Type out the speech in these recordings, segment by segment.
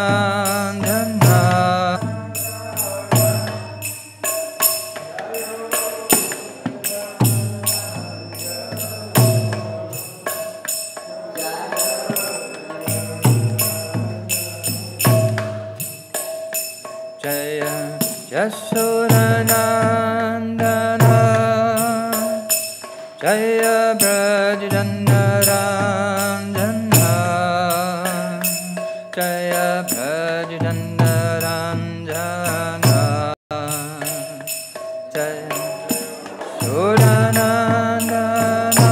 Jandaranjana Jaya Jasodanandana Jaya Brajjandaranjana Jaya Brajjandaranjana Jaya Sodanandana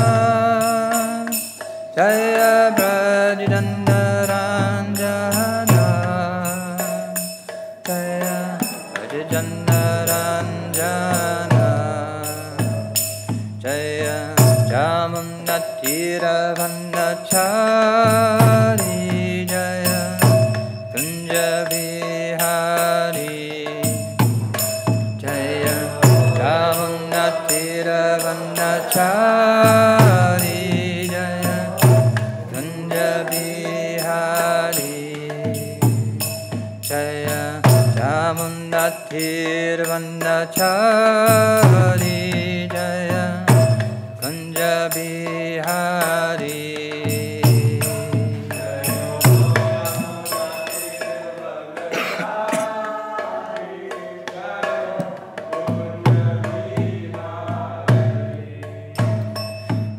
Jaya Brajjandaranjana Jaya Brajjandaranjana Jaya Jamunnathiravanachari Jaya Kunjabihari Jaya Jamunnathiravanachari Jaya Kunjabihari Jaya Jamunnathiravanachari Jaya Kunjabihari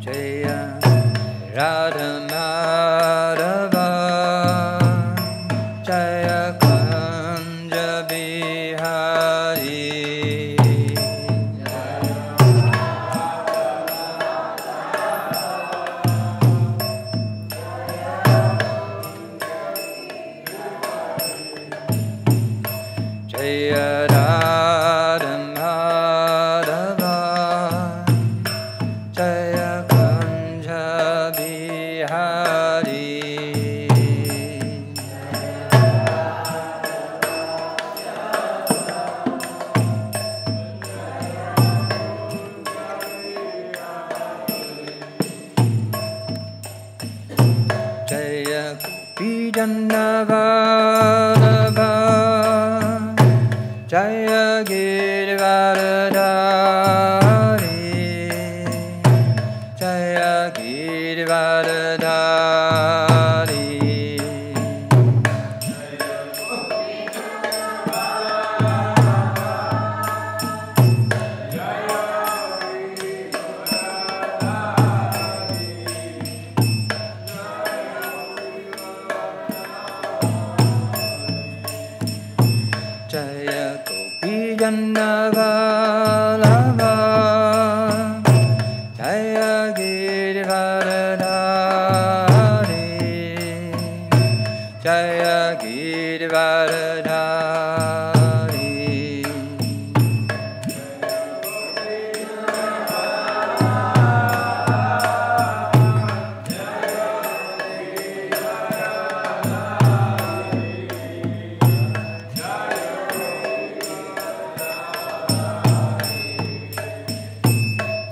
Jaya Radha Madhava Jaya Kunjabihari Jaya Radha Madhava Jaya Kunjabihari Jaya Gopijannavallabha Jaya Girivardhari Jaya Girivardhari Jaya Gopijannavallabha Jaya Girivardhari Jaya Girivardhari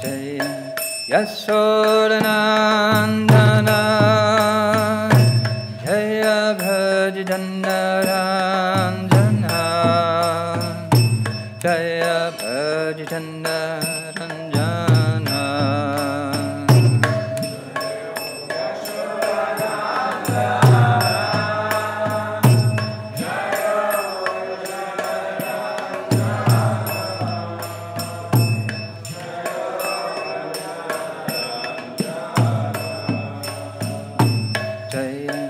Jaya Yasodanandana Jaya Brajjandaranjana Jaya Brajjandaranjana Jaya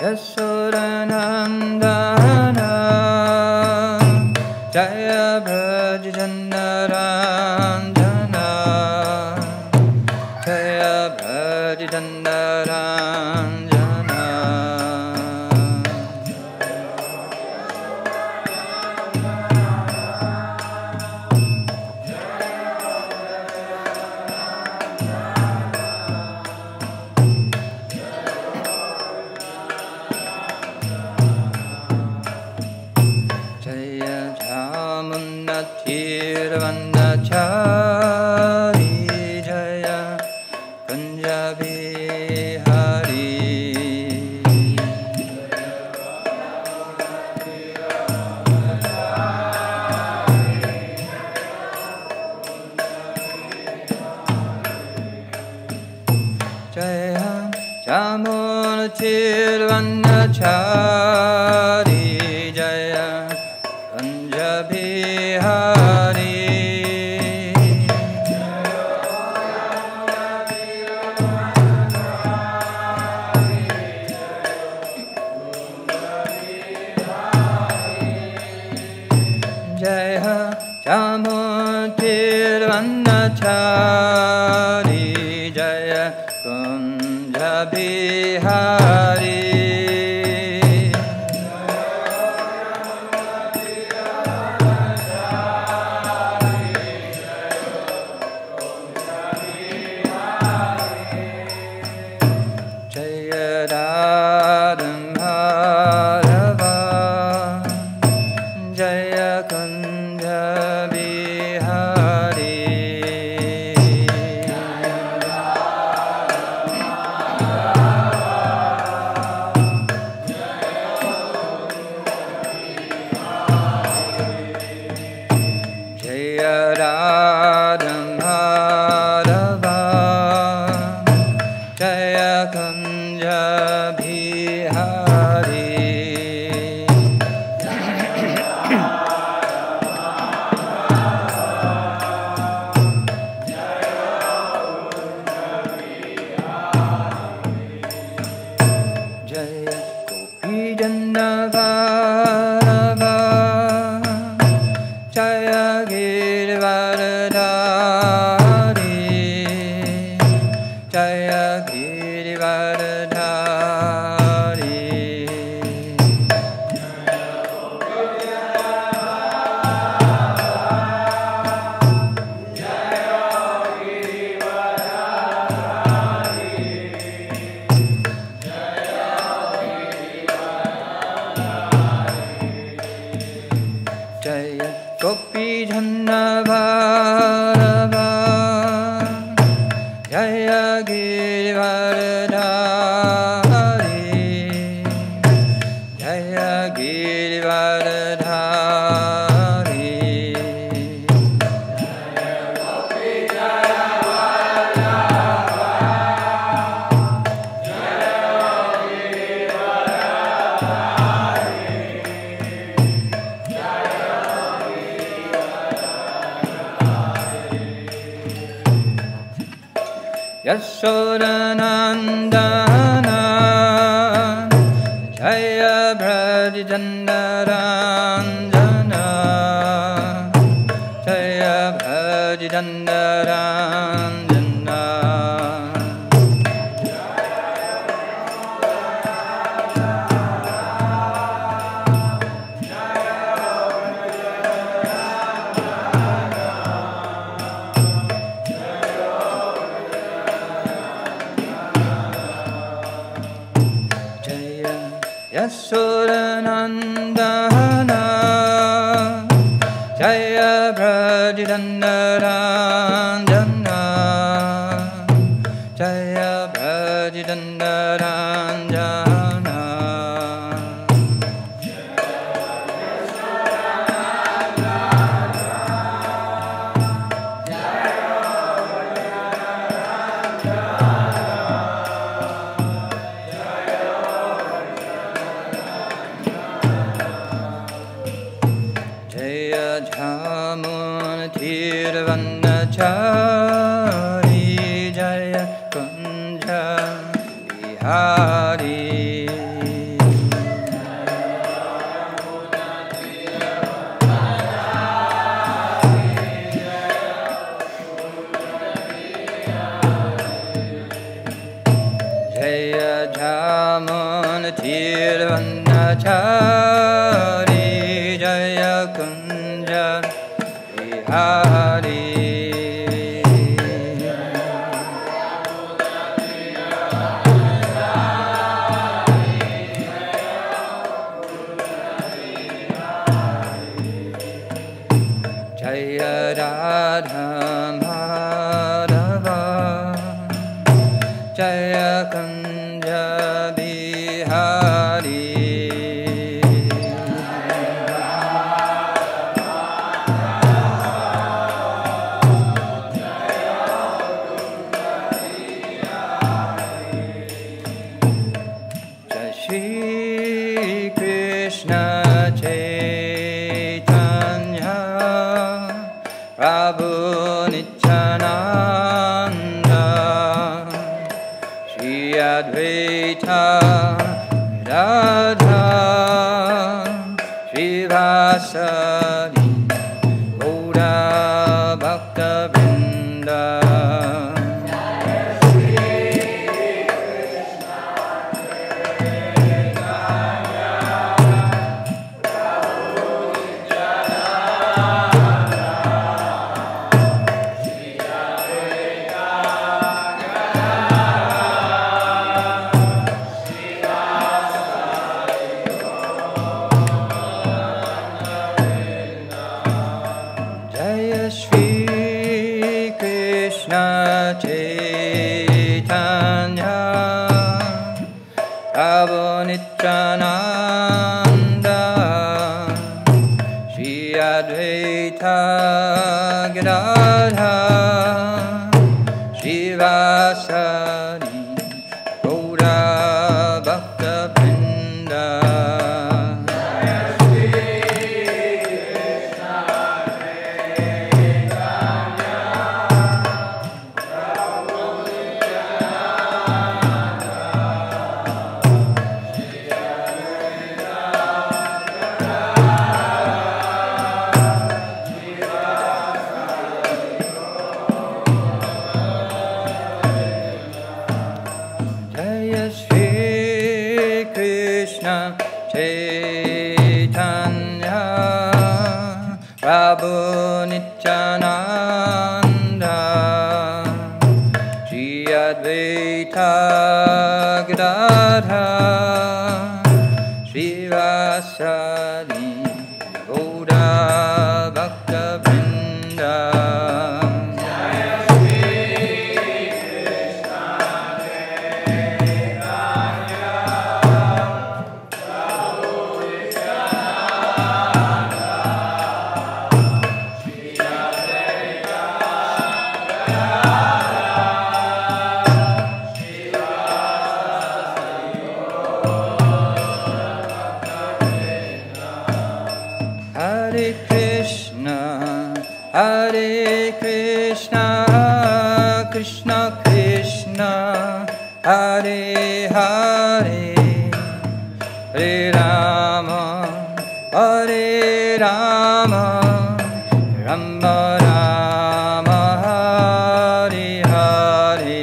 Yasodanandana Jaya Brajjandaranjana Jaya Brajjandaranjana Brahmachari Jaya Kunja Bihari Jaya Chamuti Brahmachari Jaya Kunja Bihari Jaya Radha Jaya Kunja Bihari Jaya Radha Jaya Kunja Bihari Jaya Gopijandavara Jaya Girivardhari Jaya Girivardhari Jaya Gopijandavara Jaya Girivardhari Jaya Girivardhari Yashodanandana Jaya Brajandaranjana Jaya Brajandaranjana Yashodanandana Jaya Brajandaranjana Jaya Brajandaranjana Jaya Jamuntirvanachari Jaya Kunja Bihari Jaya Jamuntirvanachari Jaya Kunja Bihari Jaya Radha Madhava Jaya Kunja Bihari Shri Krishna Chaitanya Prabhu Nityananda Shri Advaita Radha Shri Vasari Gaura Bhaktivedanta Nityananda Shri Advaita Gadadha Shri Vasari Gaura Bhaktivedanta Chaitanya Prabhu Nityananda Shri Advaita Gadadha Shri Vasari Gaura Bhaktivedanta Hare Krishna, Krishna Krishna, Hare Hare, Hare Rama, Hare Rama, Rama Rama, Hare Hare.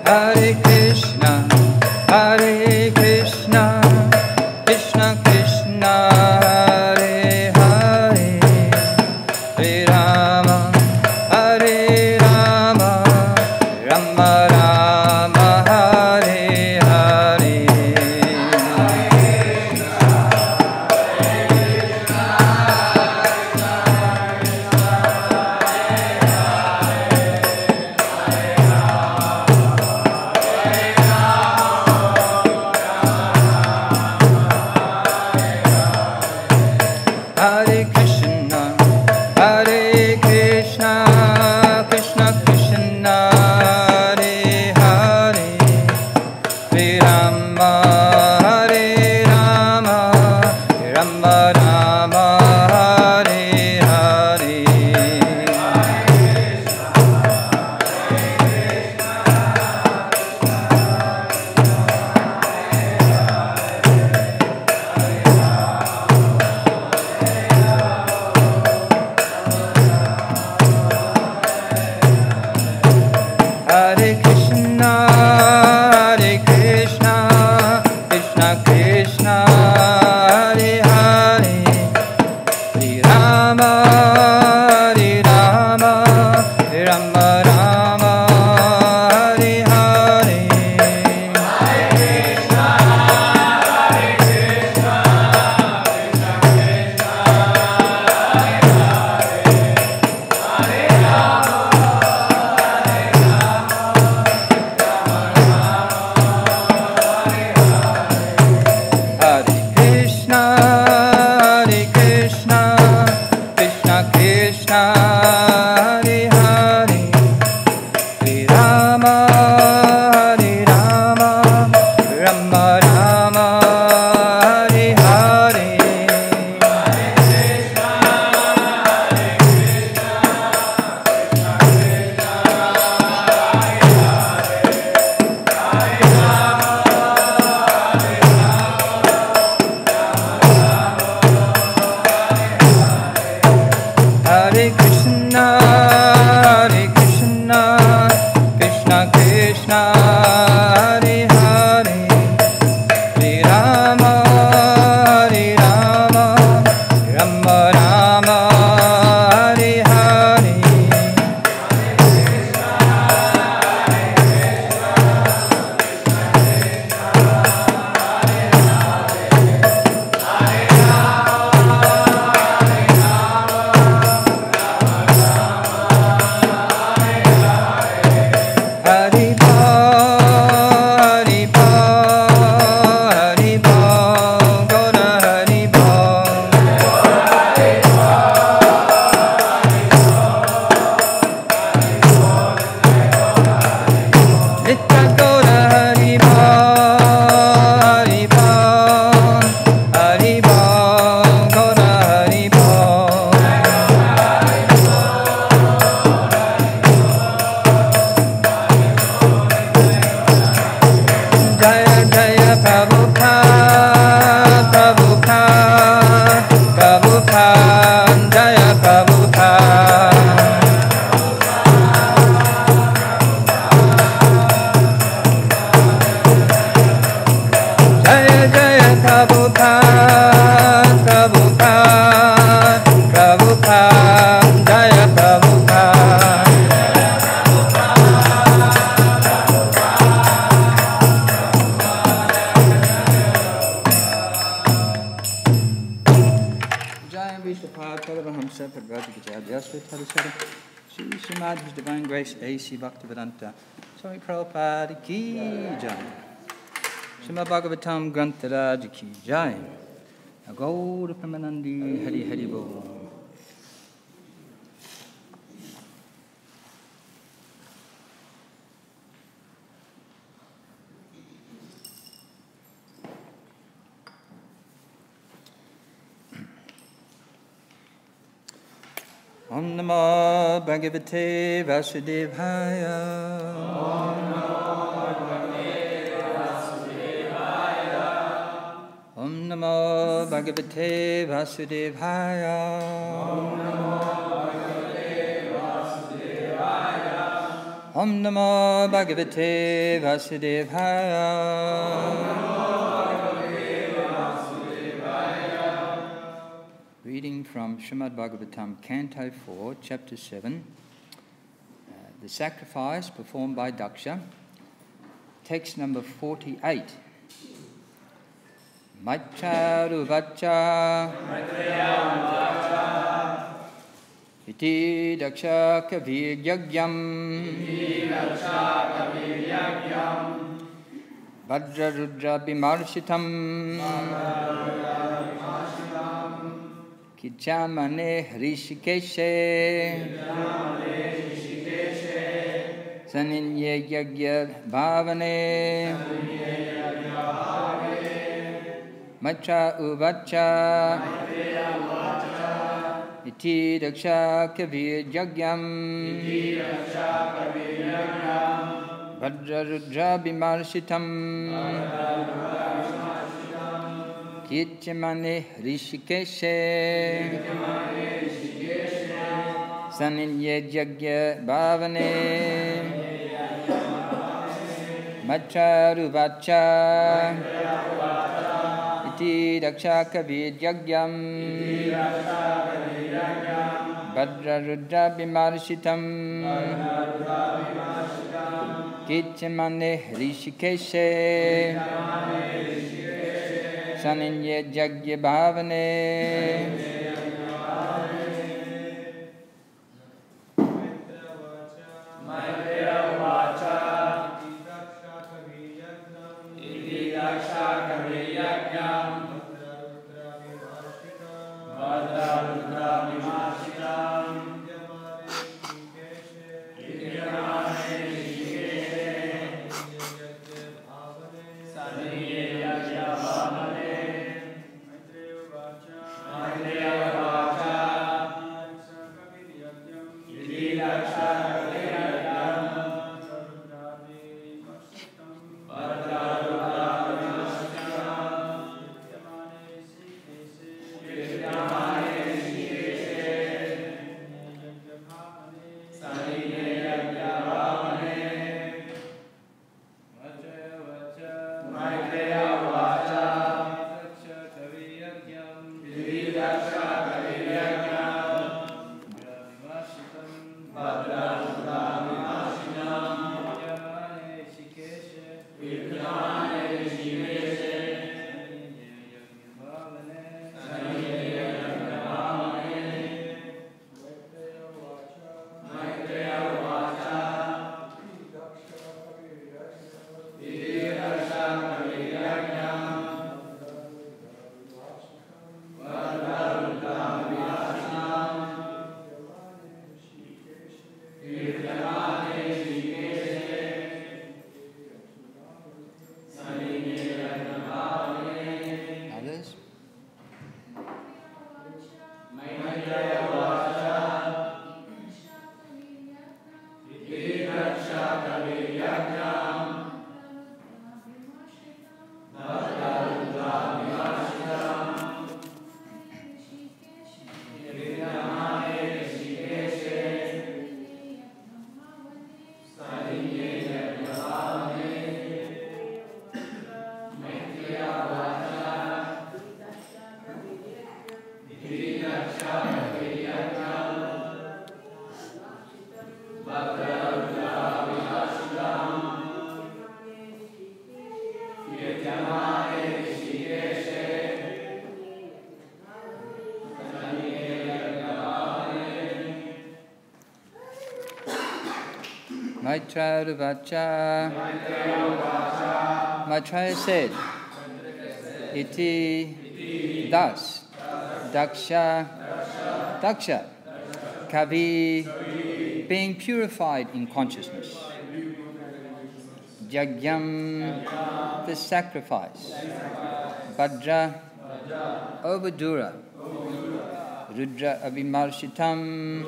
Hare Krishna, Hare Krishna, Krishna Krishna, Hare Hare, Hare Rama, Hare Rama, Rama Rama, Hare Hare. Hare Krishna, Hare Krishna, Krishna Krishna, Hare Hare, Hare Rama, Hare Rama, Rama Rama, Hare Hare. Hare Krishna, Hare Krishna, Krishna Krishna, Hare Hare, Hare Rama, Hare Rama, Rama Rama, Hare Hare. Hare Krishna, Hare Krishna, Krishna Krishna, Hare Hare, Hare Rama, Hare Rama, Rama Rama, Hare Hare. Hare Krishna, Hare Krishna, Krishna Krishna, Hare Hare, Hare Rama, Hare Rama, Rama Rama, Hare Hare. Hare Bol, Hare Bol, Hare Bol, Gaura Hare Bol. Nitya Gaura Hare Bol, Hare Bol, Hare Bol, Gaura Hare Bol. Jaya Jaya Prabhupada, Prabhupada, Prabhupada, Jaya Prabhupada. Jaya Jaya Prabhupada, Prabhupada, Prabhupada, Jaya Prabhupada. Jaya Vishwapad Paramahamsa Prabhupada Jayasva Tadasara Śrīmad His Divine Grace A.C. Bhaktivedanta Swami Prabhupada Ki Jai. Śrīmad Bhāgavatam Grantharaj Ki Jai. Gaura Pramanandi Hari Hari Bol. Om Namo Bhagavate Vasudevaya. Om Namo Bhagavate Vasudevaya. Om Namo Bhagavate Vasudevaya. Om Namo Bhagavate Vasudevaya. Om Namo Bhagavate Vasudevaya. Reading from Śrīmad Bhāgavatam, Canto 4, Chapter 7, the sacrifice performed by Dāsa, text number 48. Maitcharuvacha Iti Dāsa Kavir Yagyam Vajra Rudra Bimarshitam Kichamane Hrishikeshe Saninye Yagya Bhavane Macha Uvacha Iti Dāsa Kavir Yagyam Vajra Rudra Bimarshitam Kichamane Hrishikeshe Saninye Yagya Bhavane Macharuvacha Iti Dāsa Kavir Yagyam Vajra Rudra Bimarshitam Kichamane Hrishikeshe Saninye Yagya Bhavane Maitcharuvacha Maitreya said, Iti Dāsa Kavi, being purified in consciousness. Yagyam, the sacrifice. Vajra, over Dura. Rudra Avimarshitam,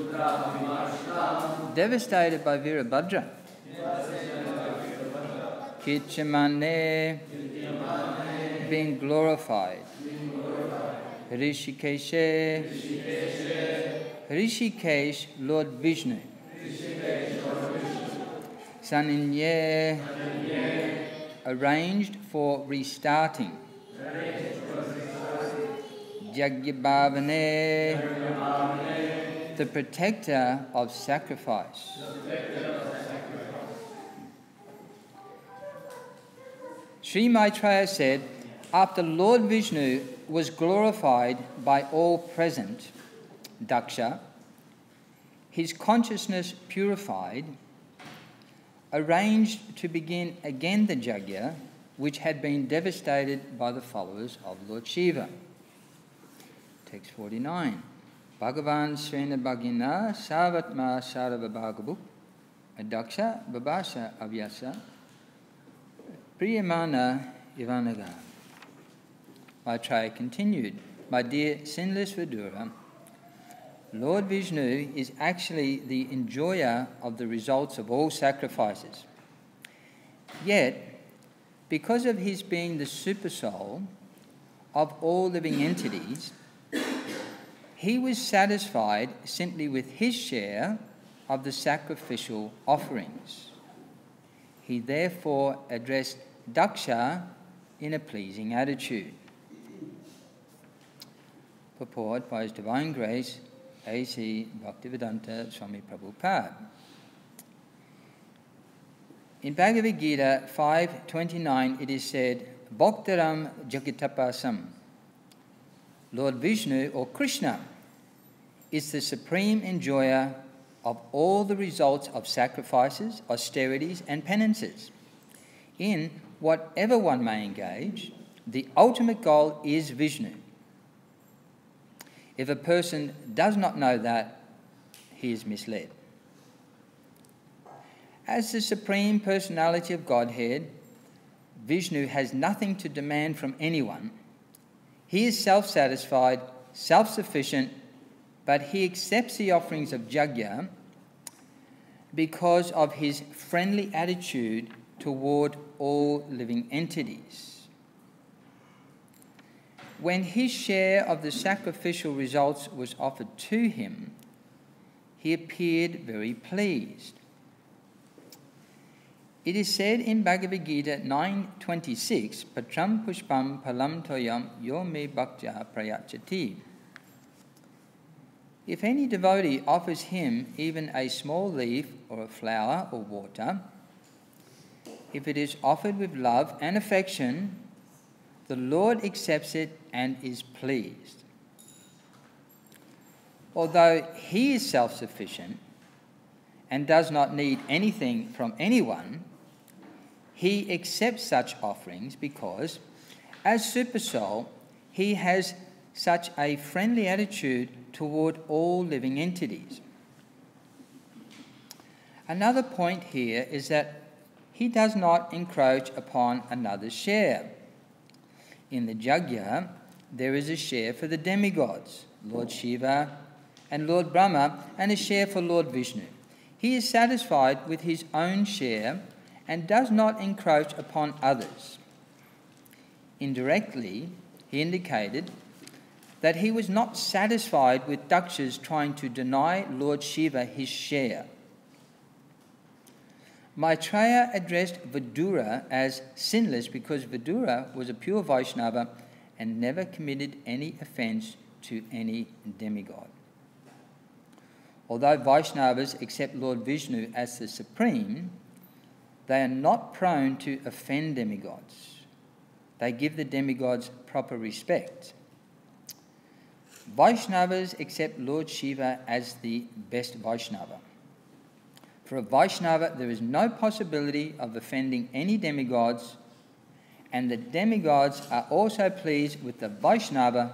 devastated by Virabhadra. Kichamane, being glorified. Rishikesh, Lord Vishnu. Sananye, arranged for restarting. Jagyabhavane, the protector of sacrifice. Sri Maitreya said, after Lord Vishnu was glorified by all present, Daksha, his consciousness purified, arranged to begin again the Jagya, which had been devastated by the followers of Lord Shiva. Text 49. Bhagavan Srena Bhagina Savatma Sarava Bhagavu Daksha Babasha Avyasa Priyamana Ivanaga. Maitreya continued, my dear sinless Vidura, Lord Vishnu is actually the enjoyer of the results of all sacrifices. Yet, because of his being the supersoul of all living entities, he was satisfied simply with his share of the sacrificial offerings. He therefore addressed Daksha in a pleasing attitude. Purport by His Divine Grace, A.C. Bhaktivedanta Swami Prabhupada. In Bhagavad Gita 5.29 it is said, Bhaktaram Jagitapasam. Lord Vishnu or Krishna is the supreme enjoyer of all the results of sacrifices, austerities and penances. In whatever one may engage, the ultimate goal is Vishnu. If a person does not know that, he is misled. As the Supreme Personality of Godhead, Vishnu has nothing to demand from anyone. He is self-satisfied, self-sufficient, but he accepts the offerings of Jagya because of his friendly attitude toward all living entities. When his share of the sacrificial results was offered to him, he appeared very pleased. It is said in Bhagavad Gita 9.26, Patram pushpam palam toyam yo me bhaktya prayachati. If any devotee offers him even a small leaf or a flower or water, if it is offered with love and affection, the Lord accepts it and is pleased. Although he is self-sufficient and does not need anything from anyone, he accepts such offerings because, as Supersoul, he has such a friendly attitude toward all living entities. Another point here is that he does not encroach upon another's share. In the Jagya, there is a share for the demigods, Lord Shiva and Lord Brahma, and a share for Lord Vishnu. He is satisfied with his own share and does not encroach upon others. Indirectly, he indicated that he was not satisfied with Daksha's trying to deny Lord Shiva his share. Maitreya addressed Vidura as sinless because Vidura was a pure Vaishnava and never committed any offence to any demigod. Although Vaishnavas accept Lord Vishnu as the supreme, they are not prone to offend demigods. They give the demigods proper respect. Vaishnavas accept Lord Shiva as the best Vaishnava. For a Vaishnava, there is no possibility of offending any demigods, and the demigods are also pleased with the Vaishnava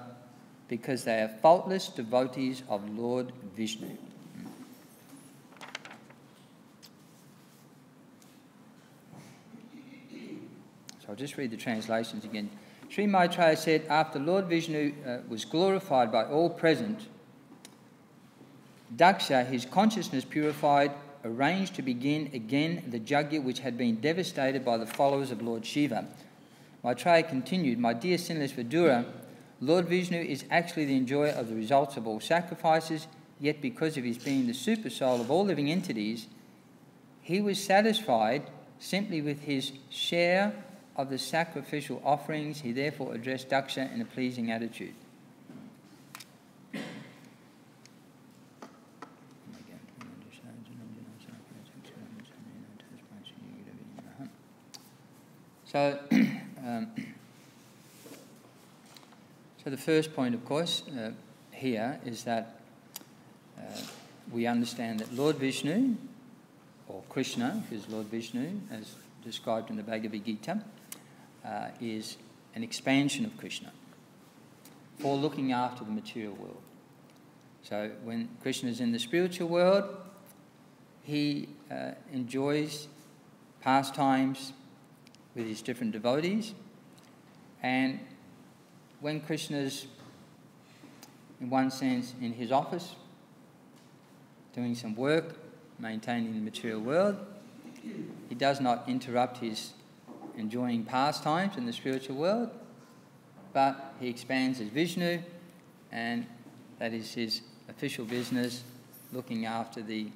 because they are faultless devotees of Lord Vishnu. So I'll just read the translations again. Sri Maitreya said, after Lord Vishnu was glorified by all present, Daksha, his consciousness purified, arranged to begin again the Jagya which had been devastated by the followers of Lord Shiva. Maitreya continued, my dear sinless Vidura, Lord Vishnu is actually the enjoyer of the results of all sacrifices, yet because of his being the super soul of all living entities, he was satisfied simply with his share of the sacrificial offerings. He therefore addressed Daksha in a pleasing attitude. So, so the first point, of course, here is that we understand that Lord Vishnu, or Krishna, because Lord Vishnu, as described in the Bhagavad Gita, is an expansion of Krishna for looking after the material world. So when Krishna is in the spiritual world, he enjoys pastimes with his different devotees, and when Krishna's, in one sense, in his office, doing some work, maintaining the material world, he does not interrupt his enjoying pastimes in the spiritual world, but he expands as Vishnu, and that is his official business, looking after the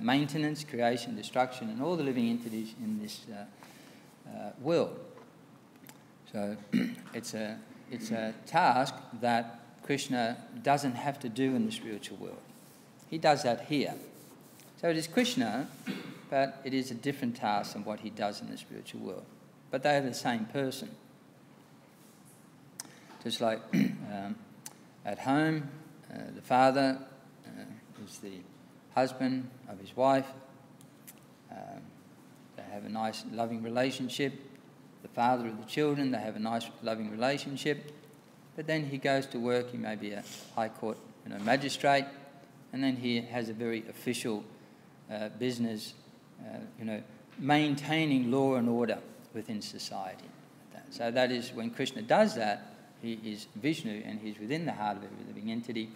maintenance, creation, destruction, and all the living entities in this world. So it's a task that Krishna doesn't have to do in the spiritual world. He does that here. So it is Krishna, but it is a different task than what he does in the spiritual world. But they are the same person. Just like at home, the father is the husband of his wife. They have a nice, loving relationship. The father of the children, they have a nice, loving relationship. But then he goes to work. He may be a high court, magistrate, and then he has a very official business, maintaining law and order within society. So that is when Krishna does that. He is Vishnu, and he's within the heart of every living entity,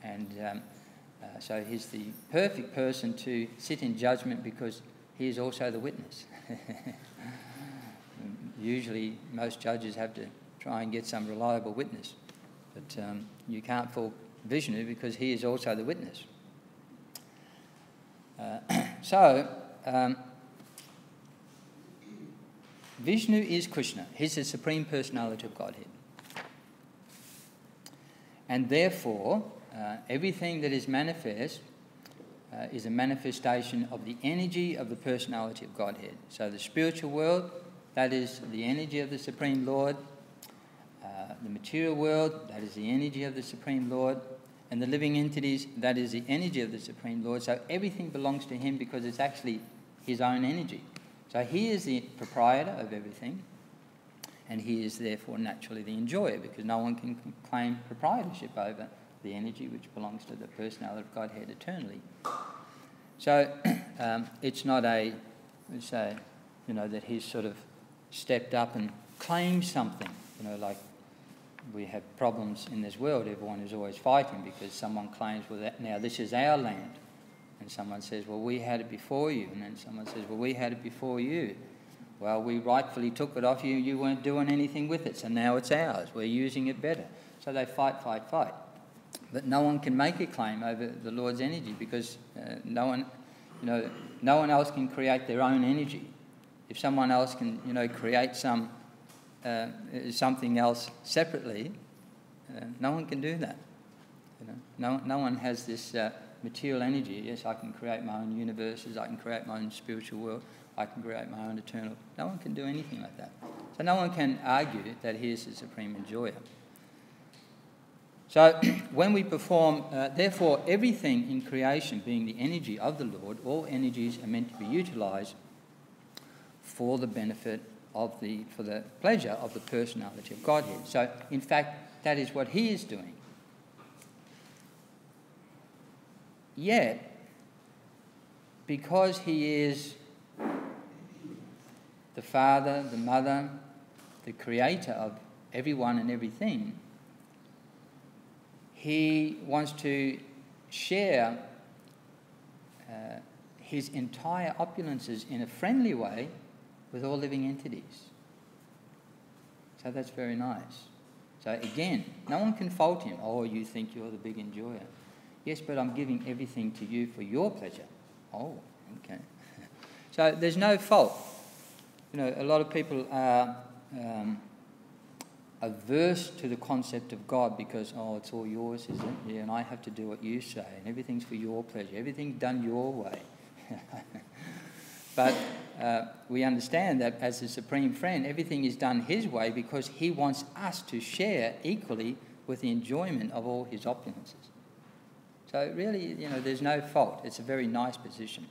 and so he's the perfect person to sit in judgment because he is also the witness. Usually most judges have to try and get some reliable witness, but you can't fool Vishnu because he is also the witness. Vishnu is Krishna. He's the Supreme Personality of Godhead. And therefore, everything that is manifest is a manifestation of the energy of the personality of Godhead. So the spiritual world, that is the energy of the Supreme Lord. The material world, that is the energy of the Supreme Lord. And the living entities, that is the energy of the Supreme Lord. So everything belongs to him because it's actually his own energy. So he is the proprietor of everything, and he is therefore naturally the enjoyer, because no one can claim proprietorship over the energy which belongs to the personality of Godhead eternally. So it's not that he's sort of stepped up and claimed something, like we have problems in this world. Everyone is always fighting because someone claims, well, now this is our land. And someone says, well, we had it before you. And then someone says, well, we had it before you. Well, we rightfully took it off you. You weren't doing anything with it. So now it's ours. We're using it better. So they fight. But no one can make a claim over the Lord's energy because no one else can create their own energy. If someone else can, create something else separately, no one can do that. No one has this material energy. Yes, I can create my own universes. I can create my own spiritual world. I can create my own eternal. No one can do anything like that. So no one can argue that he is the supreme enjoyer. So when we perform, therefore, everything in creation being the energy of the Lord, all energies are meant to be utilised for the benefit of for the pleasure of the personality of Godhead. So, in fact, that is what he is doing. Yet, because he is the father, the mother, the creator of everyone and everything, he wants to share his entire opulences in a friendly way with all living entities. So that's very nice. So again, no one can fault him. Oh, you think you're the big enjoyer. Yes, but I'm giving everything to you for your pleasure. Oh, okay. So there's no fault. You know, a lot of people are averse to the concept of God because, oh, it's all yours, isn't it? Yeah, and I have to do what you say, and everything's for your pleasure. Everything's done your way. But we understand that as the Supreme Friend, everything is done His way because He wants us to share equally with the enjoyment of all His opulences. So really, you know, there's no fault. It's a very nice position.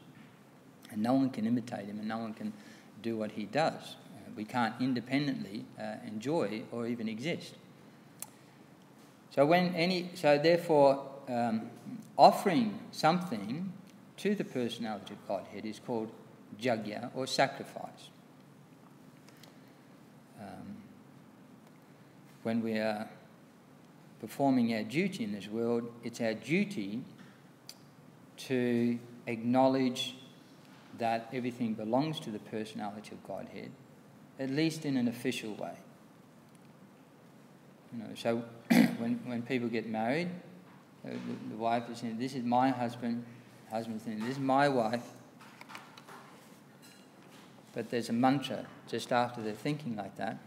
And no one can imitate Him and no one can do what He does. We can't independently enjoy or even exist. So therefore, offering something to the personality of Godhead is called yajna, or sacrifice. When we are performing our duty in this world, it's our duty to acknowledge that everything belongs to the personality of Godhead, at least in an official way. You know, so when people get married, the wife is saying, "This is my husband," husband's saying, "This is my wife." But there's a mantra just after they're thinking like that.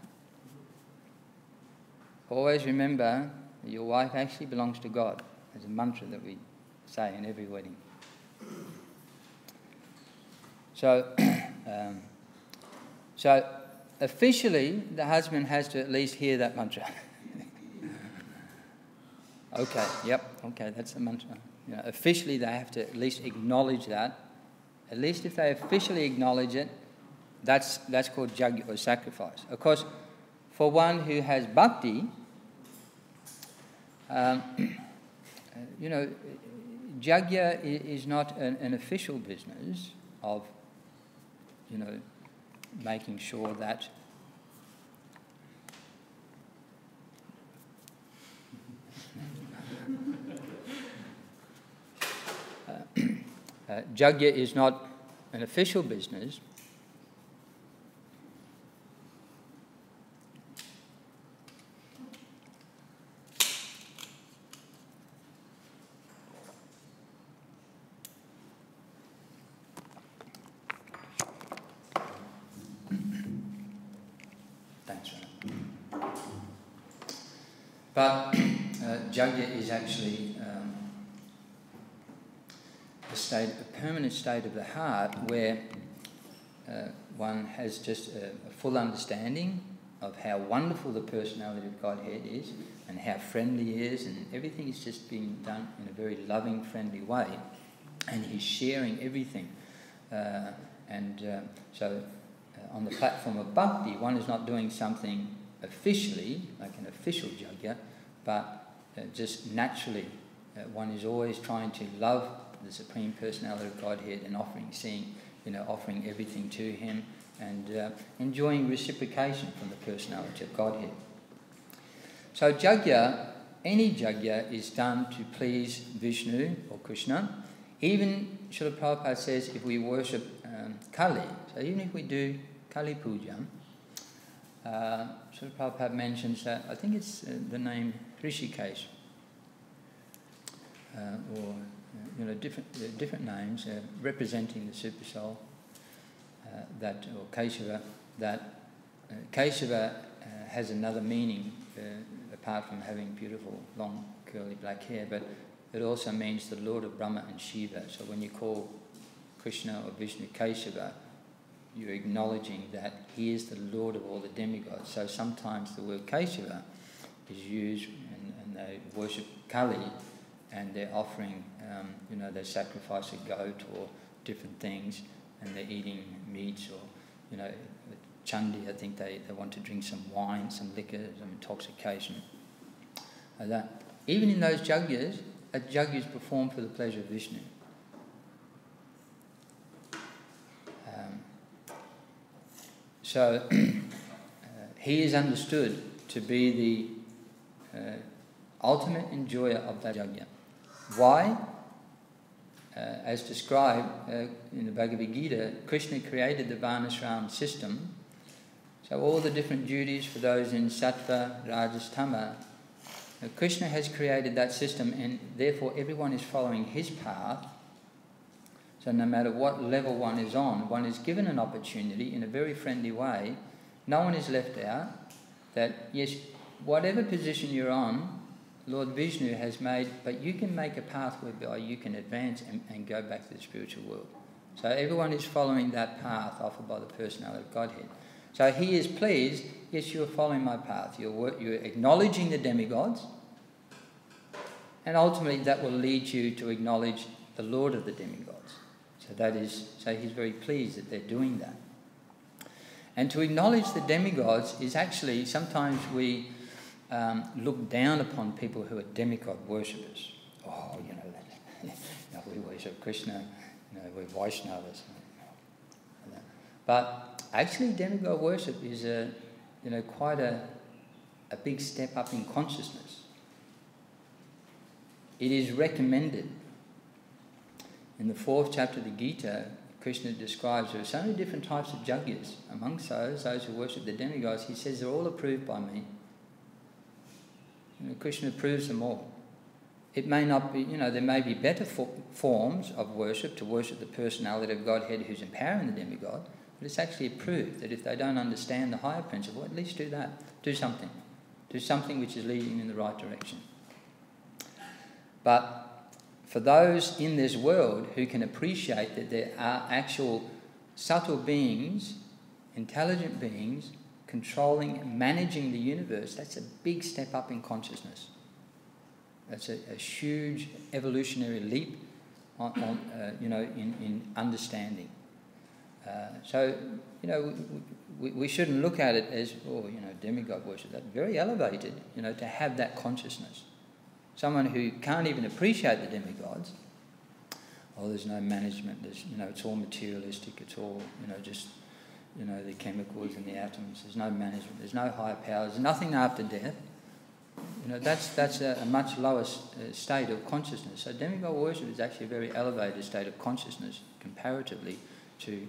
Always remember that your wife actually belongs to God. There's a mantra that we say in every wedding. So officially, the husband has to at least hear that mantra. Okay, that's the mantra. You know, officially, they have to at least acknowledge that. At least if they officially acknowledge it, that's called yajna, or sacrifice. Of course, for one who has bhakti, you know, yajna is not an official business of, you know, making sure that yajna is not an official business. But yajna is actually a permanent state of the heart where one has just a full understanding of how wonderful the personality of Godhead is and how friendly He is, and everything is just being done in a very loving, friendly way, and He's sharing everything. So on the platform of bhakti, one is not doing something officially, like an official yajna, but just naturally, one is always trying to love the Supreme Personality of Godhead and offering everything to Him and enjoying reciprocation from the Personality of Godhead. So yajna, any yajna is done to please Vishnu or Krishna. Even Srila Prabhupada says if we worship Kali, so even if we do Kali Puja, Srila Prabhupada mentions that, I think it's the name Rishikesh, or different names representing the Super Soul, or Keshava, that Keshava has another meaning apart from having beautiful, long, curly black hair, but it also means the Lord of Brahma and Shiva. So when you call Krishna or Vishnu Keshava, you're acknowledging that He is the Lord of all the demigods. So sometimes the word Keshava is used and they worship Kali and they're offering, they sacrifice a goat or different things and they're eating meats or, Chandi, I think they want to drink some wine, some liquor, some intoxication. That. Even in those yajnas, a yajna is performed for the pleasure of Vishnu. So He is understood to be the ultimate enjoyer of that yajna. Why? As described in the Bhagavad Gita, Krishna created the Varnashram system. So all the different duties for those in Sattva, Rajas, Tama, Krishna has created that system, and therefore everyone is following His path. So no matter what level one is on, one is given an opportunity in a very friendly way. No one is left out. That, yes, whatever position you're on, Lord Vishnu has made, but you can make a path whereby you can advance and go back to the spiritual world. So everyone is following that path offered by the personality of Godhead. So he is pleased, yes, you're following my path. You're acknowledging the demigods, and ultimately that will lead you to acknowledge the Lord of the demigods. So he's very pleased that they're doing that. And to acknowledge the demigods is actually, sometimes we look down upon people who are demigod worshippers. Oh, we worship Krishna, we're Vaishnavas. But actually demigod worship is quite a big step up in consciousness. It is recommended. In the 4th chapter of the Gita, Krishna describes there are so many different types of yagyas. Amongst those who worship the demigods, he says they're all approved by me. Krishna approves them all. It may not be, there may be better forms of worship, to worship the personality of Godhead who's empowering the demigod, but it's actually approved that if they don't understand the higher principle, at least do that. Do something. Do something which is leading in the right direction. But for those in this world who can appreciate that there are actual subtle beings, intelligent beings, controlling, managing the universe, that's a big step up in consciousness. That's a huge evolutionary leap in understanding. We shouldn't look at it as, demigod worship. That's very elevated, to have that consciousness. Someone who can't even appreciate the demigods, there's no management, it's all materialistic, it's all, the chemicals and the atoms, there's no management, there's no higher power, there's nothing after death. That's a much lower state of consciousness. So demigod worship is actually a very elevated state of consciousness comparatively to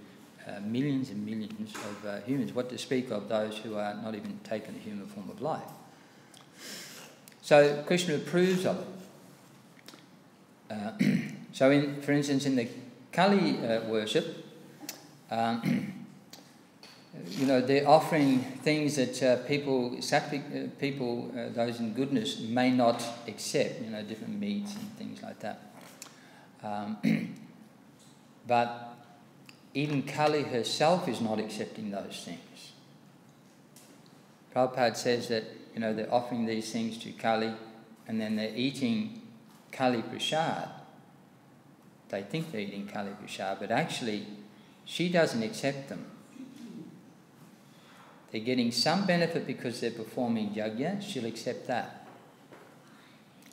millions and millions of humans. What to speak of those who are not even taking the human form of life. So Krishna approves of it. For instance, in the Kali worship, they're offering things that people, those in goodness, may not accept. Different meats and things like that. But even Kali herself is not accepting those things. Prabhupada says that they're offering these things to Kali, and then they're eating Kali Prasad. They think they're eating Kali Prasad, but actually she doesn't accept them. They're getting some benefit because they're performing yajna, she'll accept that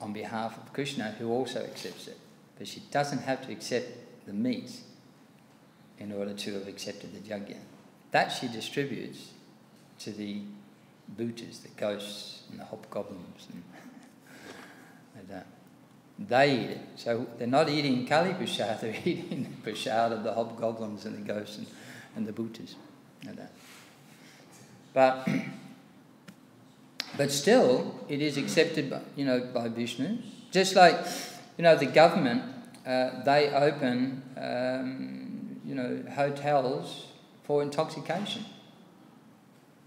on behalf of Krishna, who also accepts it. But she doesn't have to accept the meat in order to have accepted the yajna. That she distributes to the bhutas, the ghosts and the hobgoblins and that. They eat it. So they're not eating Kali Prasad, they're eating the Prasad of the hobgoblins and the ghosts and the bhutas and that. But still, it is accepted by Vishnu. Just like, the government, they open, hotels for intoxication.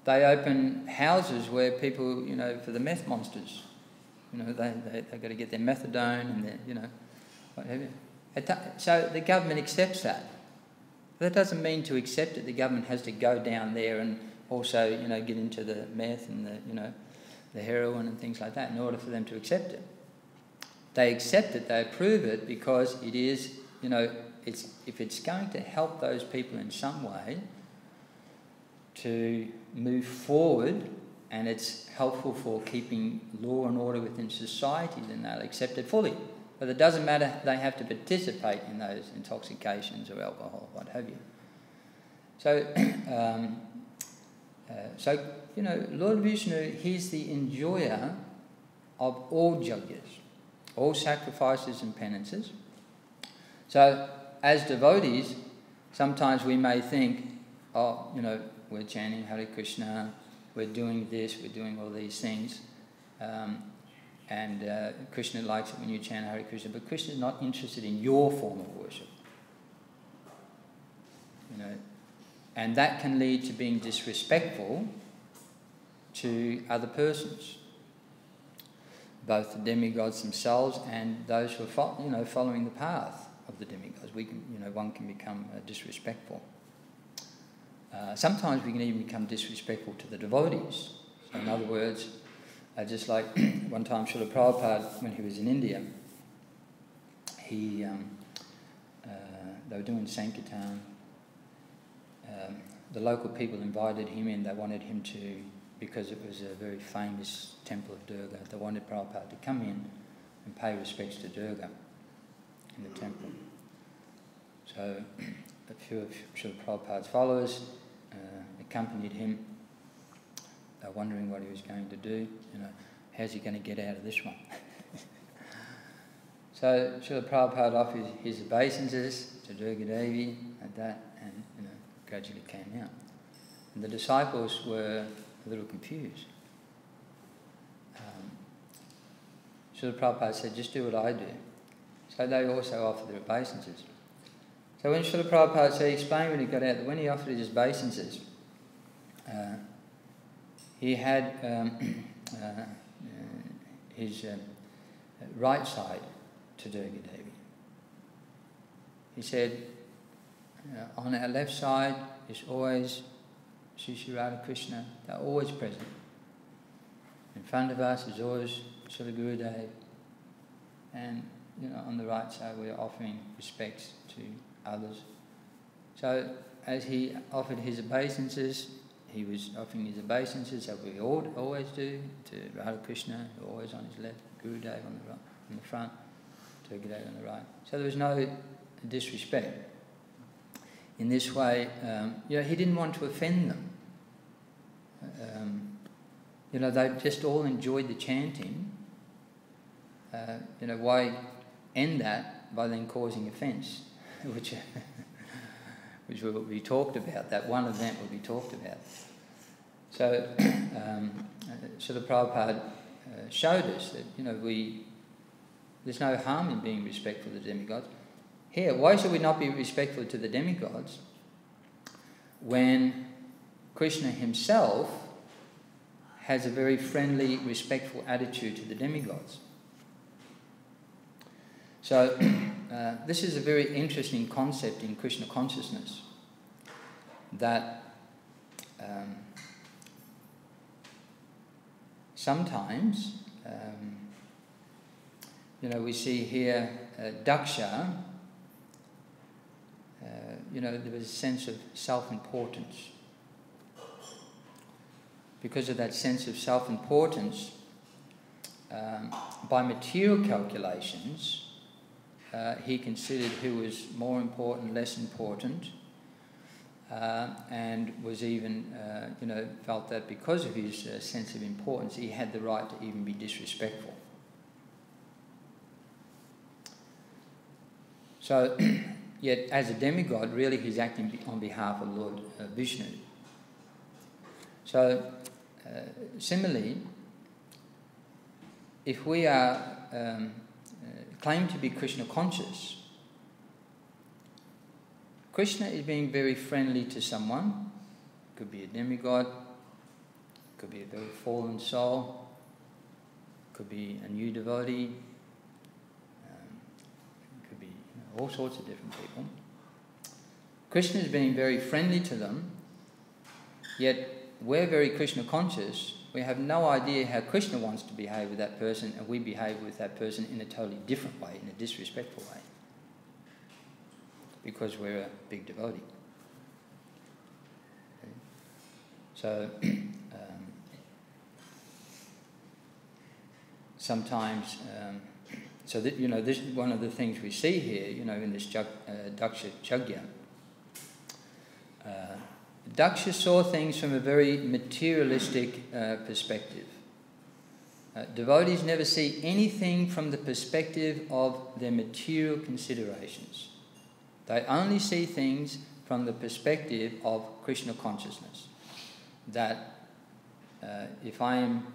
They open houses where people, for the meth monsters, they've got to get their methadone and their, what have you. So the government accepts that. That doesn't mean to accept it, the government has to go down there and also, get into the meth and the heroin and things like that in order for them to accept it. They accept it, they approve it because it is, if it's going to help those people in some way to move forward and it's helpful for keeping law and order within society, then they'll accept it fully. But it doesn't matter, they have to participate in those intoxications or alcohol, what have you. So, Lord Vishnu, he's the enjoyer of all yajnas, all sacrifices and penances. So, as devotees, sometimes we may think, we're chanting Hare Krishna, we're doing this, we're doing all these things, and Krishna likes it when you chant Hare Krishna, but Krishna is not interested in your form of worship. and that can lead to being disrespectful to other persons, both the demigods themselves and those who are following the path of the demigods. One can become disrespectful. Sometimes we can even become disrespectful to the devotees. So in other words, just like one time Srila Prabhupada, when he was in India, they were doing Sankirtan. The local people invited him in. They wanted him to, because it was a very famous temple of Durga, they wanted Prabhupada to come in and pay respects to Durga in the temple. So a few of Srila Prabhupada's followers accompanied him. They were wondering what he was going to do. How's he going to get out of this one? So Srila Prabhupada offered his obeisances to Durga Devi at that, and gradually came out. And the disciples were a little confused. Srila Prabhupada said, just do what I do. So they also offered their obeisances. So when Srila Prabhupada said, he explained when he got out that when he offered his obeisances, he had his right side to Durga Devi. He said, on our left side is always Sri Sri Radha Krishna. They're always present. In front of us is always Srila Gurudev. And on the right side we're offering respects to others. So as he offered his obeisances, he was offering his obeisances that we always do to Radha Krishna, who always on his left, Gurudev on the front, Durga Devi on the right. So there was no disrespect. In this way, he didn't want to offend them. They just all enjoyed the chanting. Why end that by then causing offence, which will be talked about. That one event will be talked about. So, Srila Prabhupada showed us that there's no harm in being respectful to the demigods. Here, why should we not be respectful to the demigods when Krishna himself has a very friendly, respectful attitude to the demigods? So, this is a very interesting concept in Krishna consciousness, that sometimes, we see here Daksha, there was a sense of self-importance. Because of that sense of self-importance, by material calculations, he considered who was more important, less important, and was even, felt that because of his sense of importance, he had the right to even be disrespectful. So, yet as a demigod, really he's acting on behalf of Lord Vishnu. So, similarly, if we are claim to be Krishna conscious, Krishna is being very friendly to someone. Could be a demigod, could be a very fallen soul, could be a new devotee, could be all sorts of different people. Krishna is being very friendly to them, yet we're very Krishna conscious. We have no idea how Krishna wants to behave with that person, and we behave with that person in a totally different way, in a disrespectful way, because we're a big devotee. Okay. So, sometimes, this is one of the things we see here, in this Daksha Chagya. Daksha saw things from a very materialistic perspective. Devotees never see anything from the perspective of their material considerations. They only see things from the perspective of Krishna consciousness. That if I am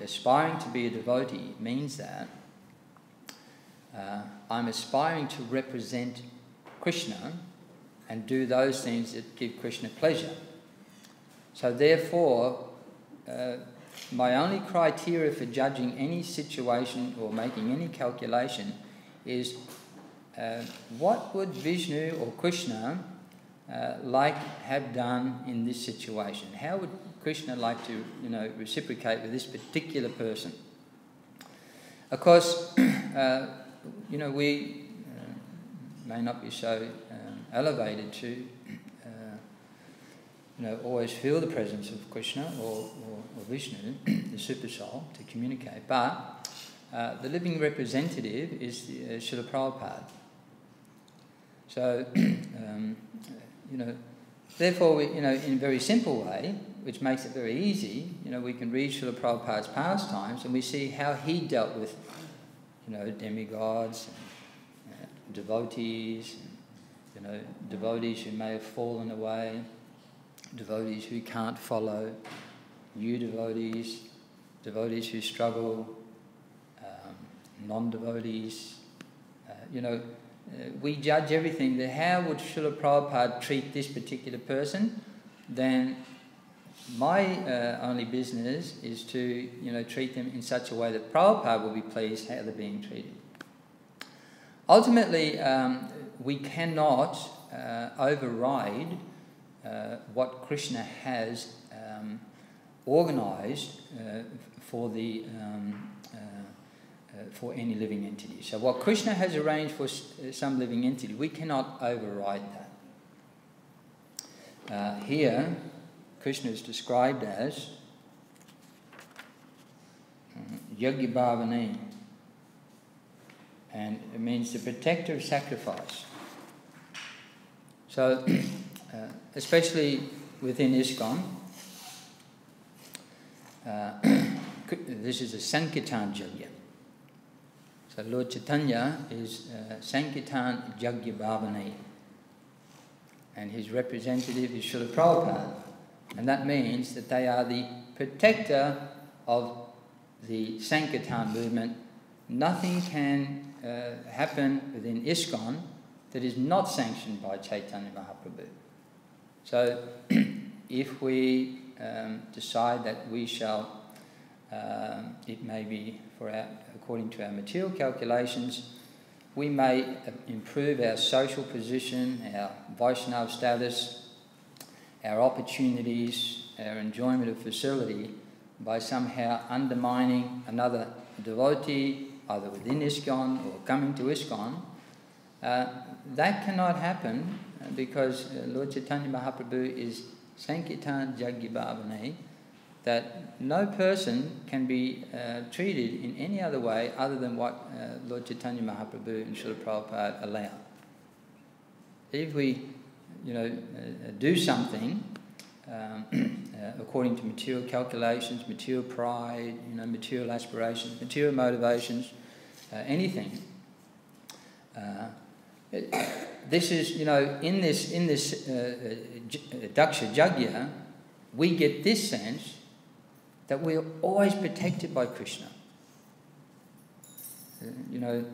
aspiring to be a devotee, means that I'm aspiring to represent Krishna and do those things that give Krishna pleasure. So therefore, my only criteria for judging any situation or making any calculation is what would Vishnu or Krishna have done in this situation? How would Krishna like to, reciprocate with this particular person? Of course, we may not be so elevated to, always feel the presence of Krishna or Vishnu, the super soul, to communicate. But the living representative is Srila Prabhupada. So, therefore, in a very simple way, which makes it very easy, we can read Srila Prabhupada's pastimes and we see how he dealt with, demigods, and devotees, devotees who may have fallen away, devotees who can't follow, new devotees, devotees who struggle, non-devotees. We judge everything. That how would Srila Prabhupada treat this particular person? Then my only business is to treat them in such a way that Prabhupada will be pleased how they're being treated. Ultimately, we cannot override what Krishna has organised for for any living entity. So what Krishna has arranged for some living entity, we cannot override that. Here, Krishna is described as Yajna Bhavani, and it means the protector of sacrifice. So, especially within ISKCON, this is a Sankirtan Yajna. So Lord Chaitanya is Sankirtan Yajna Bhavani, and his representative is Srila Prabhupada. And that means that they are the protector of the Sankirtan movement. Nothing can happen within ISKCON that is not sanctioned by Chaitanya Mahaprabhu. So if we decide that we shall, it may be according to our material calculations, we may improve our social position, our Vaishnava status, our opportunities, our enjoyment of facility by somehow undermining another devotee, either within ISKCON or coming to ISKCON. That cannot happen because Lord Chaitanya Mahaprabhu is Sankirtan Yajna Bhavani, that no person can be treated in any other way other than what Lord Chaitanya Mahaprabhu and Srila Prabhupada allow. If we, do something according to material calculations, material pride, material aspirations, material motivations, anything. This is, in this Daksha Yajna, we get this sense that we are always protected by Krishna. There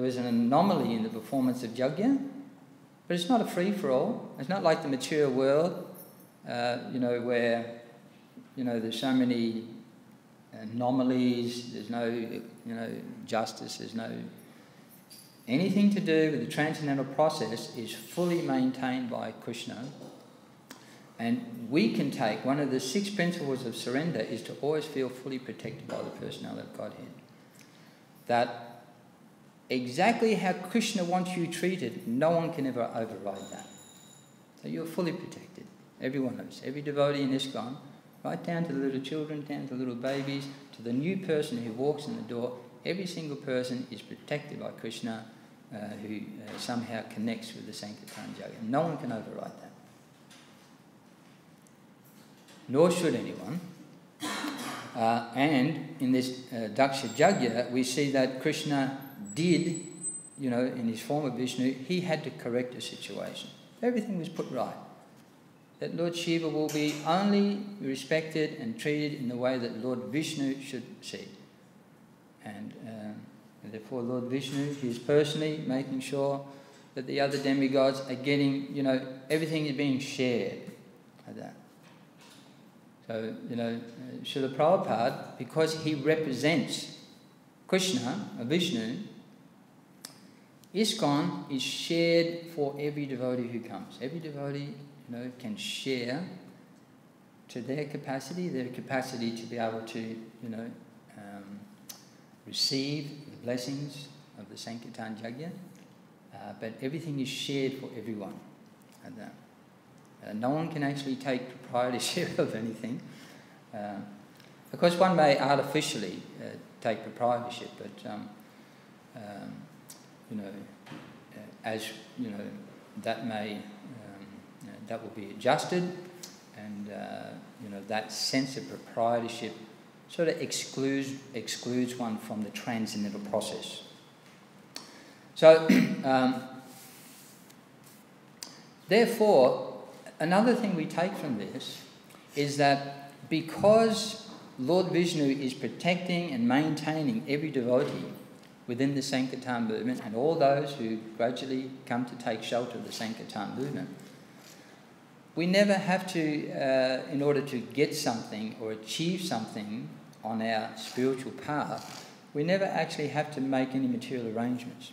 is an anomaly in the performance of Yajna, but it's not a free-for-all. It's not like the material world, where, there's so many anomalies, there's no, justice, there's no... Anything to do with the transcendental process is fully maintained by Krishna. And we can take, one of the 6 principles of surrender is to always feel fully protected by the personality of Godhead. That exactly how Krishna wants you treated, no one can ever override that. So you're fully protected. Every one of us, every devotee in ISKCON, right down to the little children, down to the little babies, to the new person who walks in the door, every single person is protected by Krishna, who somehow connects with the Sankirtan Yajna. No one can override that. Nor should anyone. And in this Daksha Yajna, we see that Krishna did, in his form of Vishnu, he had to correct the situation. Everything was put right. That Lord Shiva will be only respected and treated in the way that Lord Vishnu should see. And therefore Lord Vishnu, he is personally making sure that the other demigods are getting, everything is being shared like that. So, Srila Prabhupada, because he represents Krishna, or Vishnu, ISKCON is shared for every devotee who comes. Every devotee, can share to their capacity to be able to, receive the blessings of the Sankirtan Yajna. But everything is shared for everyone. And no one can actually take proprietorship of anything. Of course, one may artificially take proprietorship, but that will be adjusted, and that sense of proprietorship sort of excludes one from the transcendental process. So, therefore, another thing we take from this is that because Lord Vishnu is protecting and maintaining every devotee within the Sankirtan movement and all those who gradually come to take shelter of the Sankirtan movement, we never have to, in order to get something or achieve something on our spiritual path, we never actually have to make any material arrangements.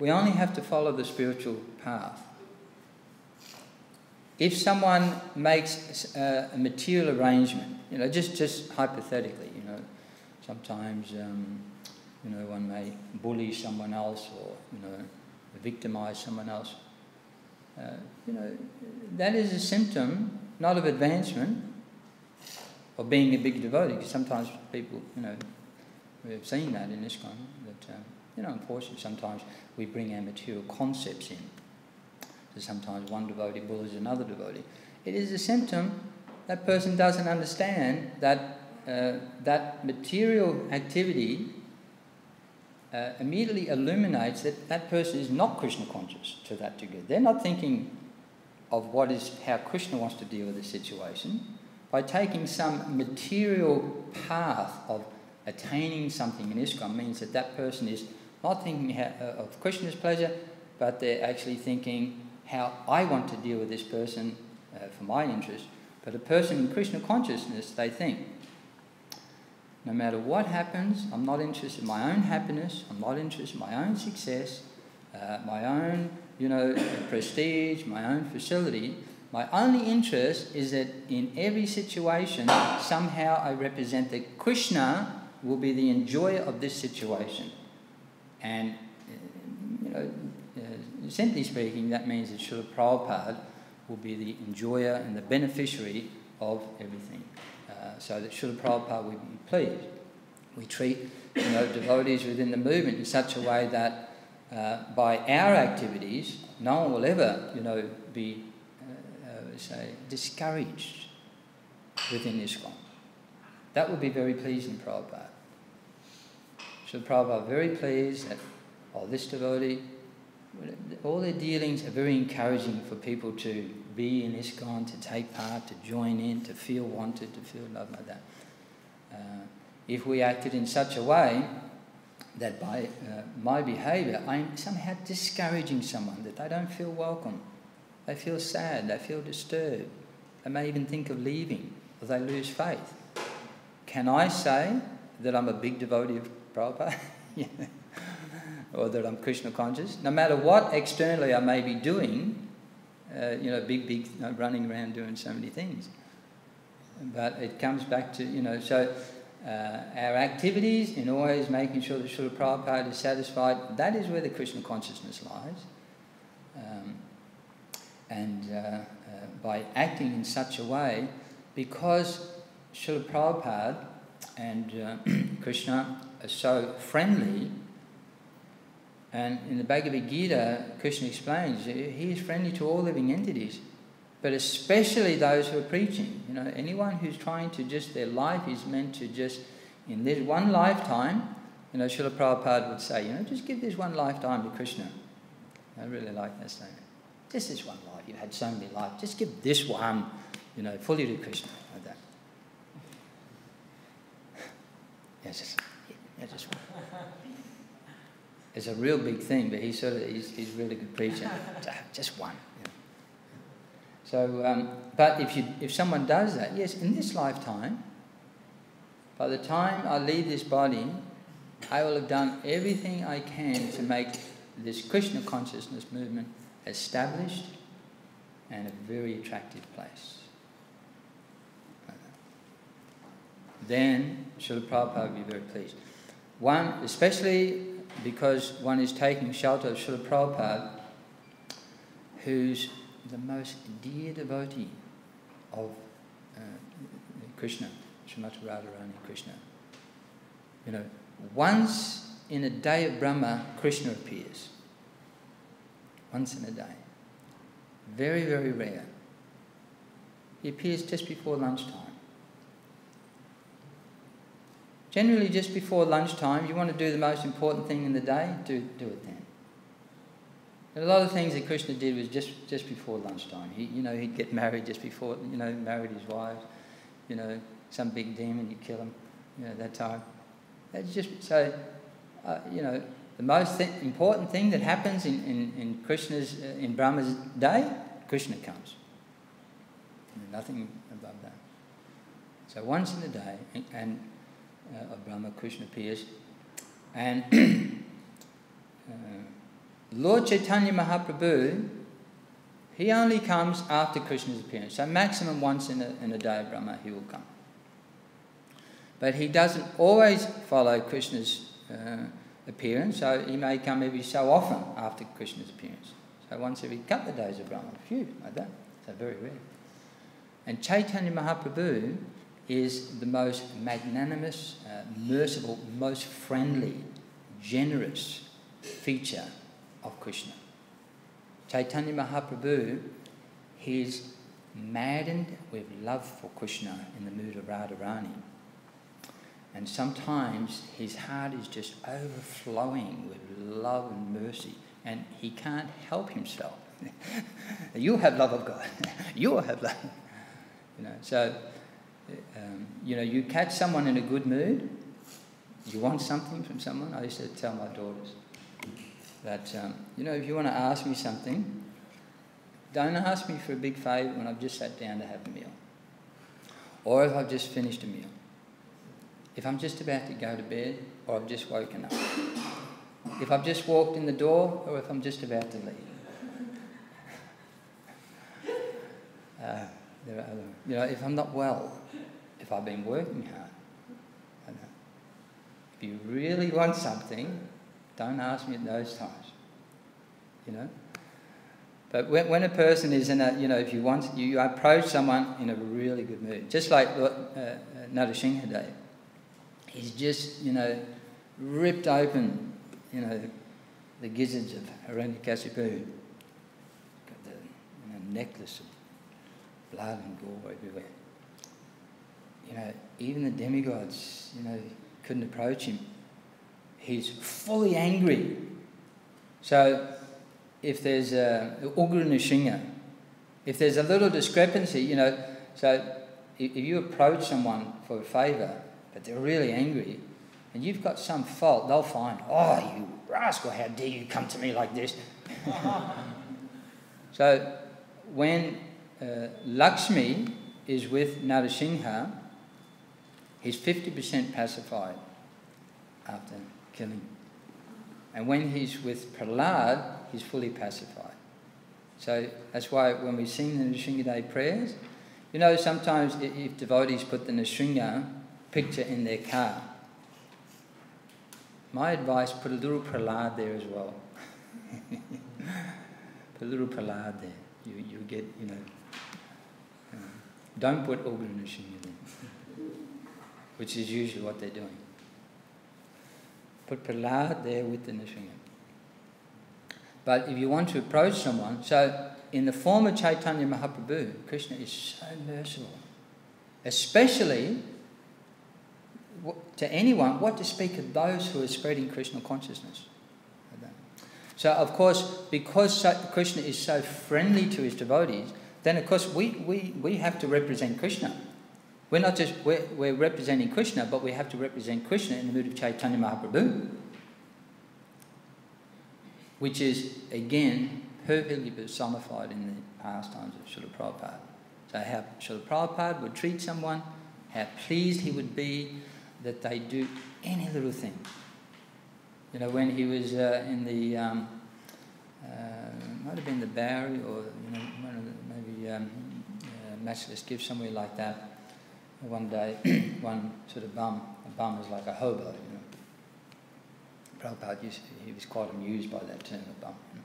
We only have to follow the spiritual path. If someone makes a material arrangement, just hypothetically, sometimes, one may bully someone else or, victimize someone else. That is a symptom, not of advancement, or being a big devotee, because sometimes people, we have seen that in ISKCON, that, unfortunately, sometimes we bring our material concepts in. So sometimes one devotee bullies another devotee. It is a symptom that person doesn't understand that that material activity immediately illuminates that that person is not Krishna conscious to that degree. They're not thinking of how Krishna wants to deal with the situation. By taking some material path of attaining something in ISKCON means that that person is not thinking of Krishna's pleasure, but they're actually thinking how I want to deal with this person for my interest. But a person in Krishna consciousness, they think, no matter what happens, I'm not interested in my own happiness, I'm not interested in my own success, my own, prestige, my own facility. My only interest is that in every situation, somehow I represent that Krishna will be the enjoyer of this situation. And, simply speaking, that means that Srila Prabhupada will be the enjoyer and the beneficiary of everything. So that Srila Prabhupada will be pleased. We treat devotees within the movement in such a way that by our activities, no one will ever, be discouraged within ISKCON. That would be very pleasing to Prabhupada. So Prabhupada very pleased that this devotee, all their dealings are very encouraging for people to be in ISKCON, to take part, to join in, to feel wanted, to feel loved like that. If we acted in such a way that by my behaviour I'm somehow discouraging someone, that they don't feel welcome, they feel sad, they feel disturbed, they may even think of leaving, or they lose faith. Can I say that I'm a big devotee of Prabhupada? Or that I'm Krishna conscious? No matter what externally I may be doing, big, running around doing so many things. But it comes back to, our activities in always making sure that Srila Prabhupada is satisfied, that is where the Krishna consciousness lies. By acting in such a way, because Srila Prabhupada and Krishna are so friendly, and in the Bhagavad Gita, Krishna explains, he is friendly to all living entities, but especially those who are preaching. Anyone who's trying to their life is meant to in this one lifetime, Srila Prabhupada would say, just give this one lifetime to Krishna. I really like that statement. Just this one life. You've had so many lives. Just give this one, fully to Krishna, like that. Just one. It's a real big thing, but he's really good preacher. Just one. Yeah. So, but if someone does that, yes, in this lifetime, by the time I leave this body, I will have done everything I can to make this Krishna consciousness movement established and a very attractive place. Then Srila Prabhupada will be very pleased. One, especially because one is taking shelter of Srila Prabhupada, who's the most dear devotee of Krishna, Śrīmad Bhāgavatam Krishna. You know, once in a day of Brahma, Krishna appears. Once in a day. Very, very rare. He appears just before lunchtime. Generally, just before lunchtime, you want to do the most important thing in the day, do it then. And a lot of things that Krishna did was just before lunchtime. He'd get married just before, married his wife. Some big demon, you'd kill him, that time. That's just, so, the most important thing that happens in Krishna's, in Brahma's day, Krishna comes. Nothing above that. So once in a day, and of Brahma, Krishna appears, and Lord Chaitanya Mahaprabhu, he only comes after Krishna's appearance. So maximum once in a day of Brahma, he will come. But he doesn't always follow Krishna's appearance, so he may come every so often after Krishna's appearance. So once every couple of days of Brahma, few like that. So very rare. And Chaitanya Mahaprabhu is the most magnanimous, merciful, most friendly, generous feature of Krishna. Chaitanya Mahaprabhu, he's maddened with love for Krishna in the mood of Radharani. And sometimes his heart is just overflowing with love and mercy, and he can't help himself. You have love of God. You have love. So, you catch someone in a good mood, you want something from someone. I used to tell my daughters that, if you want to ask me something, don't ask me for a big favour when I've just sat down to have a meal. Or if I've just finished a meal. If I'm just about to go to bed, or I've just woken up. If I've just walked in the door, or if I'm just about to leave. There are other, if I'm not well, if I've been working hard. If you really want something, don't ask me at those times. But when a person is in a, if you approach someone in a really good mood, just like Narasingha Dev, he's just, ripped open, the gizzards of Hiranyakasipu, got the necklace of blood and gore everywhere. Even the demigods, couldn't approach him. He's fully angry. So if there's Ugra Nrsimha, if there's a little discrepancy, so if you approach someone for a favour, but they're really angry, and you've got some fault, they'll find, oh, you rascal, how dare you come to me like this? So when Lakshmi is with Narasingha, he's 50% pacified after killing. And when he's with Prahlad, he's fully pacified. So that's why when we sing the Nrsimha Day prayers, sometimes if devotees put the Nrsimha picture in their car, my advice, put a little Prahlad there as well. Put a little Prahlad there. You get, don't put Ugra Nrsimha there, which is usually what they're doing. Put Prahlad there with the Nrsimha. But if you want to approach someone, so in the form of Chaitanya Mahaprabhu, Krishna is so merciful. Especially to anyone, what to speak of those who are spreading Krishna consciousness. So, of course, because Krishna is so friendly to his devotees, then, of course, we have to represent Krishna. We're not just, we're representing Krishna, but we have to represent Krishna in the mood of Chaitanya Mahaprabhu. which is, again, perfectly personified in the pastimes of Srila Prabhupada. So how Srila Prabhupada would treat someone, how pleased he would be that they do any little thing. You know, when he was in the, might have been the Bowery or, you know, maybe Matchless Gift, somewhere like that. One day, one sort of bum, a bum is like a hobo, you know. Prabhupada he was quite amused by that term, a bum. You know.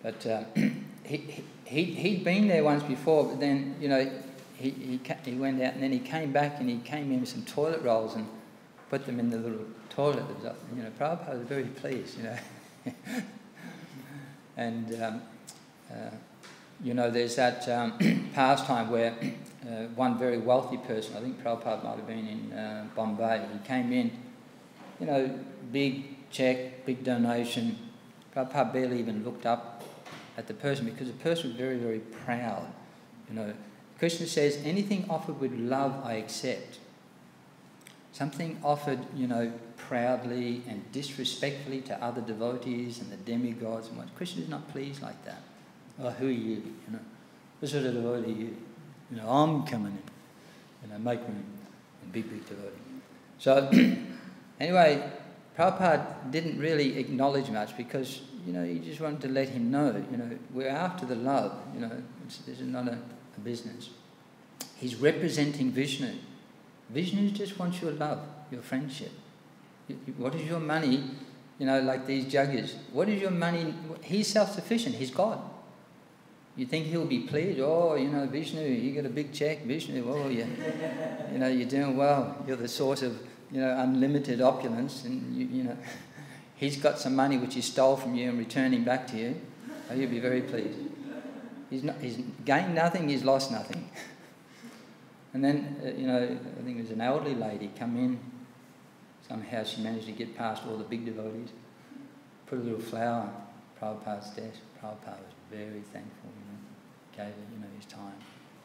But he'd been there once before, but then, you know, he went out and then he came back and he came in with some toilet rolls and put them in the little toilet. You know, Prabhupada was very pleased, you know. And, you know, there's that pastime where one very wealthy person, I think Prabhupada might have been in Bombay, he came in, you know, big check, big donation. Prabhupada barely even looked up at the person because the person was very, very proud. You know, Krishna says, anything offered with love I accept. Something offered, you know, proudly and disrespectfully to other devotees and the demigods and what. Krishna is not pleased like that. Oh, who are you? You know, what sort of devotee are you? You know, I'm coming in. You know, make room. And big devotee. So, anyway, Prabhupada didn't really acknowledge much because, you know, he just wanted to let him know, you know, we're after the love, you know, this is not a business. He's representing Vishnu. Vishnu just wants your love, your friendship. What is your money, you know, like these juggies? What is your money? He's self-sufficient, he's God. You think he'll be pleased? Oh, you know, Vishnu, you get a big check, Vishnu, oh, you know, you're doing well. You're the source of, you know, unlimited opulence, and you know, he's got some money which he stole from you and returning back to you. Oh, you'll be very pleased. He's gained nothing, he's lost nothing. And then, you know, I think there's an elderly lady come in. Somehow she managed to get past all the big devotees, put a little flower on Prabhupada's desk. Prabhupada was very thankful, you know, gave her, you know, his time.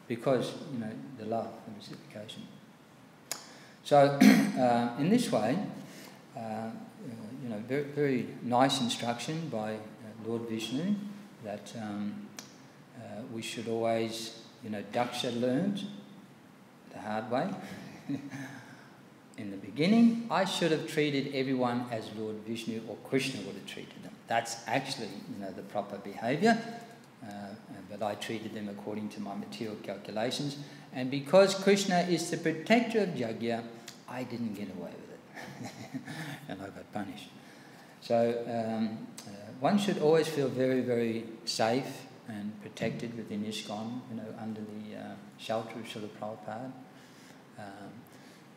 Because, you know, the love, the reciprocation. So, in this way, you know, very, very nice instruction by Lord Vishnu that we should always, you know, Daksha learned the hard way. In the beginning, I should have treated everyone as Lord Vishnu or Krishna would have treated them. That's actually, you know, the proper behaviour. But I treated them according to my material calculations. And because Krishna is the protector of Yajna, I didn't get away with it. And I got punished. So one should always feel very, very safe and protected within ISKCON, you know, under the shelter of Srila Prabhupada.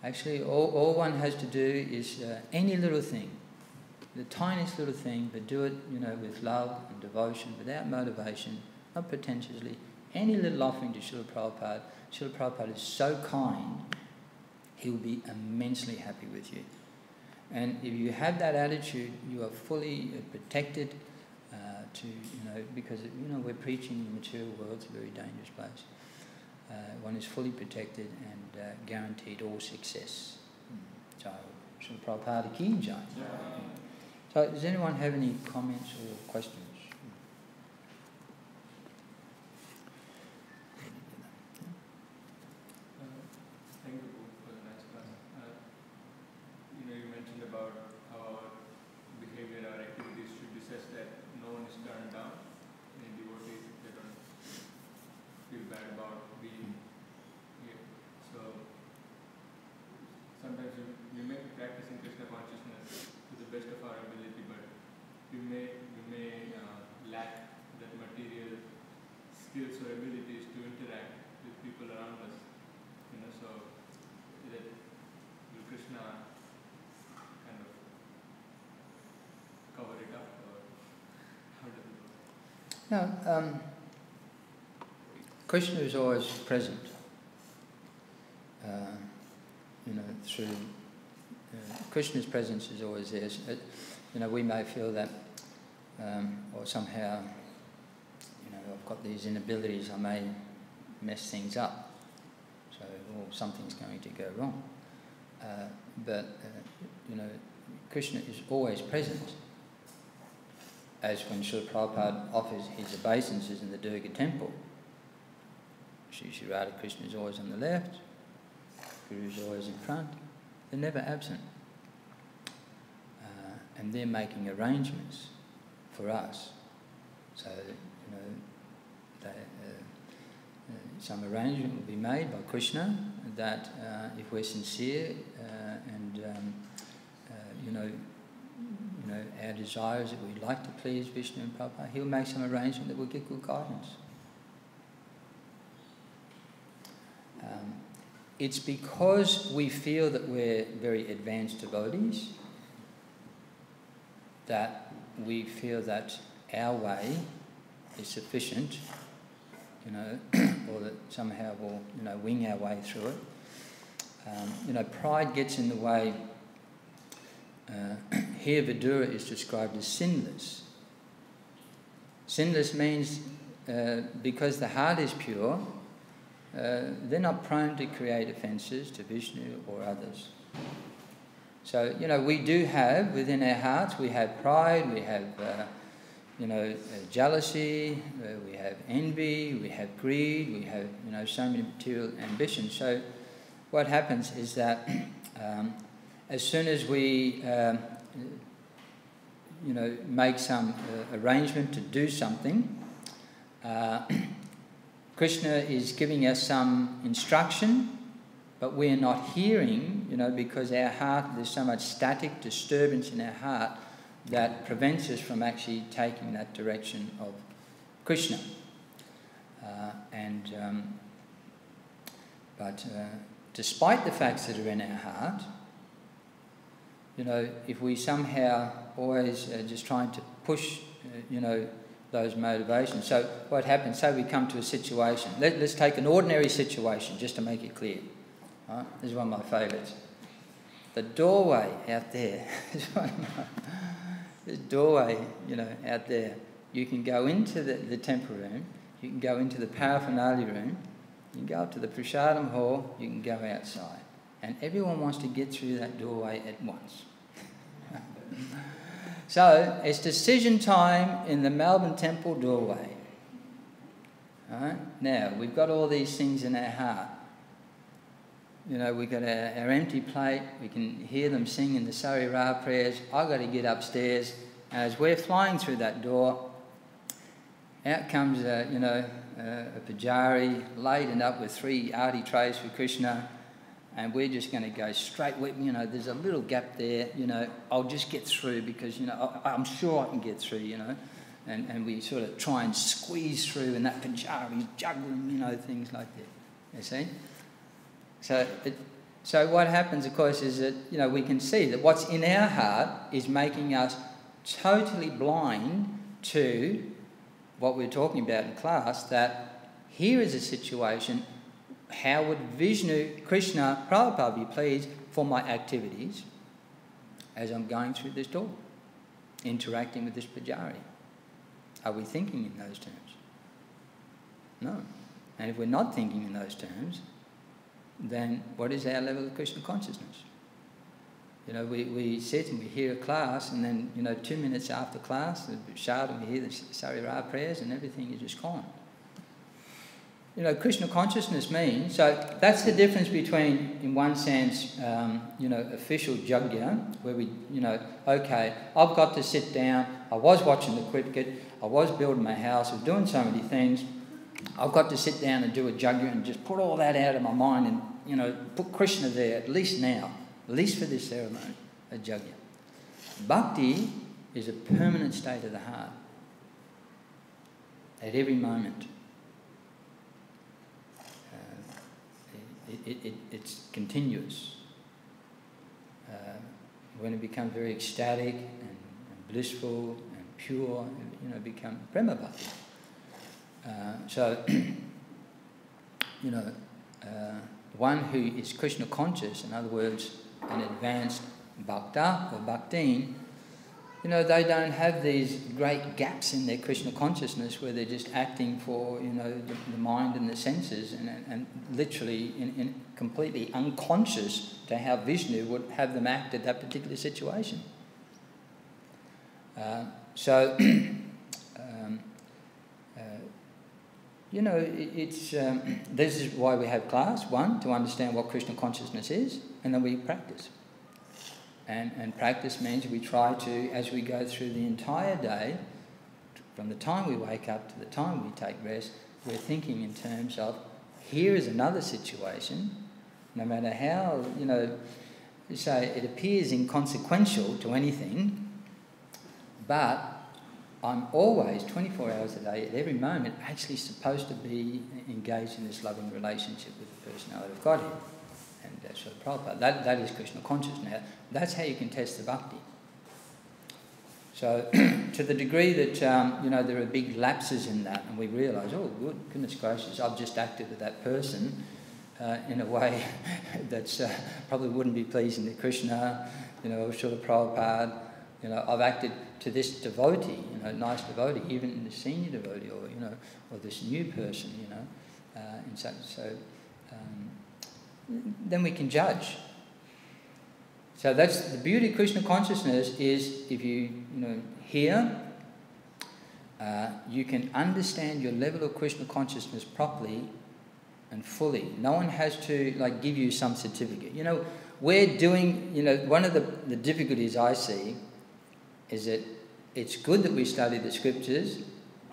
Actually, all one has to do is any little thing, the tiniest little thing, but do it, you know, with love and devotion, without motivation, not pretentiously. Any little offering to Srila Prabhupada. Srila Prabhupada is so kind, he will be immensely happy with you. And if you have that attitude, you are fully protected to, you know, because, you know, we're preaching in the material world, it's a very dangerous place. One is fully protected and guaranteed all success. So, Srila Prabhupada ki jai. So, does anyone have any comments or questions? Thank you for the nice class. You know, you mentioned about how our behavior, our activities should be such that no one is turned down. Any devotees, they don't feel bad about being here. So sometimes we may be practicing Krishna consciousness to the best of our ability, but we may lack that material skills or abilities to interact with people around us. You know, so that will Krishna kind of cover it up, or how does it go? No, Krishna is always present. You know, through Krishna's presence is always there. You know, we may feel that, or somehow, you know, I've got these inabilities, I may mess things up. So, or something's going to go wrong. But you know, Krishna is always present. as when Srila Prabhupada offers his obeisances in the Durga temple. Sri Radha Krishna is always on the left, Guru is always in front. They're never absent. And they're making arrangements for us. So, some arrangement will be made by Krishna that if we're sincere our desire is that we'd like to please Vishnu and Prabhupada, he'll make some arrangement that will give good guidance. It's because we feel that we're very advanced devotees that we feel that our way is sufficient, or that somehow we'll, wing our way through it. Pride gets in the way. Here Vidura is described as sinless. Sinless means because the heart is pure, they're not prone to create offences to Vishnu or others. So, we do have within our hearts, we have pride, we have, jealousy, we have envy, we have greed, we have, so many material ambitions. So what happens is that as soon as we, make some arrangement to do something, Krishna is giving us some instruction, but we're not hearing, because our heart, there's so much static disturbance in our heart that prevents us from actually taking that direction of Krishna. But despite the facts that are in our heart, if we somehow always just trying to push, those motivations. So what happens, say we come to a situation, let's take an ordinary situation just to make it clear. Right? This is one of my favourites. The doorway out there, this doorway, out there, you can go into the temple room, you can go into the paraphernalia room, you can go up to the prasadam hall, you can go outside. And everyone wants to get through that doorway at once. So, it's decision time in the Melbourne temple doorway. Right? Now, we've got all these things in our heart. We've got our empty plate, we can hear them singing the Sarira prayers, I've got to get upstairs. And as we're flying through that door, out comes a pujari laden up with 3 arti trays for Krishna, and we're just going to go straight with, there's a little gap there, I'll just get through because, I'm sure I can get through, and we sort of try and squeeze through, and that pujari's juggling, things like that, you see? So what happens, of course, is that, we can see that what's in our heart is making us totally blind to what we're talking about in class, that here is a situation, how would Vishnu, Krishna, Prabhupada be pleased for my activities as I'm going through this door, interacting with this pujari? Are we thinking in those terms? No. And if we're not thinking in those terms, then what is our level of Krishna consciousness? We sit and we hear a class, and then, 2 minutes after class, the shad, and we hear the Sarira prayers, and everything is just gone. Krishna consciousness means, so that's the difference between, in one sense, official yajna, where we, okay, I've got to sit down, I was watching the cricket, I was building my house, I was doing so many things, I've got to sit down and do a yajna and just put all that out of my mind and, put Krishna there, at least now, at least for this ceremony, a yajna. Bhakti is a permanent state of the heart at every moment. It's continuous. When it becomes very ecstatic and blissful and pure, it becomes prema bhakti. One who is Krishna conscious, in other words, an advanced bhakta or bhaktin, they don't have these great gaps in their Krishna consciousness where they're just acting for, the mind and the senses and literally in completely unconscious to how Vishnu would have them act at that particular situation. So, you know, it's this is why we have class. One, to understand what Krishna consciousness is, and then we practice. And practice means we try to, as we go through the entire day, from the time we wake up to the time we take rest, we're thinking in terms of, here is another situation, no matter how, you know, so it appears inconsequential to anything, but I'm always, 24 hours a day, at every moment, actually supposed to be engaged in this loving relationship with the personality of Godhead. And that's what Prabhupada, that is Krishna consciousness. Now, that's how you can test the bhakti. So, to the degree that, you know, there are big lapses in that, and we realise, oh, goodness gracious, I've just acted with that person in a way that's probably wouldn't be pleasing to Krishna, you know, Srila Prabhupada, you know, I've acted to this devotee, you know, nice devotee, even the senior devotee, or, you know, or this new person, you know, and so then we can judge. So that's the beauty of Krishna consciousness, is if you know, hear, you can understand your level of Krishna consciousness properly and fully. No one has to, like, give you some certificate. You know, we're doing, you know, one of the difficulties I see is that it's good that we study the scriptures,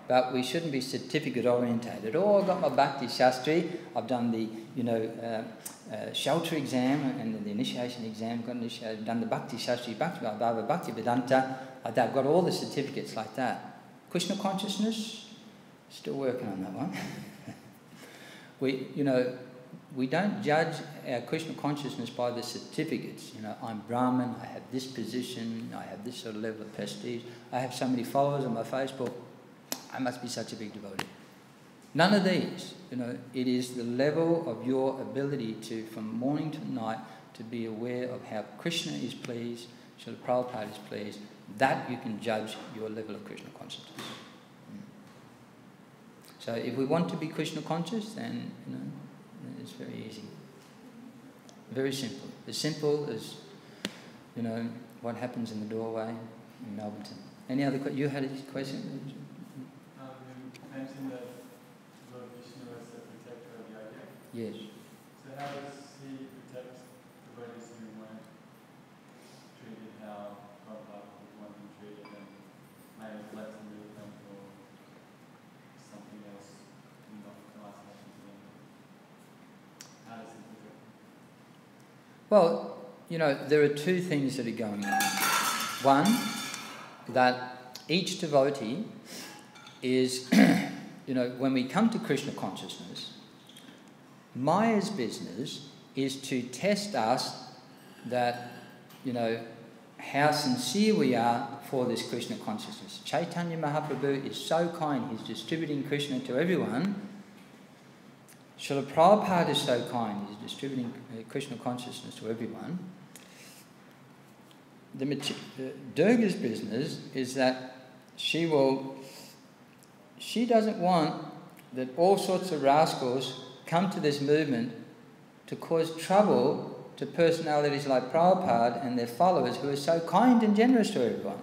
but we shouldn't be certificate orientated. Oh, I've got my Bhakti Shastri, I've done the, you know, shelter exam and the initiation exam, I've done the Bhakti Shastri, Bhaktivedanta, I've got all the certificates like that. Krishna consciousness, still working on that one. We don't judge our Krishna consciousness by the certificates. You know, I'm Brahmin, I have this position, I have this sort of level of prestige, I have so many followers on my Facebook, I must be such a big devotee. None of these. You know, it is the level of your ability to, from morning to night, to be aware of how Krishna is pleased, Srila Prabhupada is pleased. That you can judge your level of Krishna consciousness. So if we want to be Krishna conscious, then, you know, it's very easy. Very simple. As simple as, you know, what happens in the doorway in Melbourne. Any other questions? You had a question? You mentioned that Lord Krishna was the protector of the idea. Yes. So how does he protect the devotees who weren't treated how Prabhupada would want them treated, and may have left them with them for something else not nice happened to them? How does he protect them? Well, you know, there are two things that are going on. One, that each devotee is, you know, when we come to Krishna consciousness, Maya's business is to test us that, you know, how sincere we are for this Krishna consciousness. Chaitanya Mahaprabhu is so kind, he's distributing Krishna to everyone. Srila Prabhupada is so kind, he's distributing Krishna consciousness to everyone. Durga's business is that she doesn't want that all sorts of rascals come to this movement to cause trouble to personalities like Prabhupada and their followers, who are so kind and generous to everyone.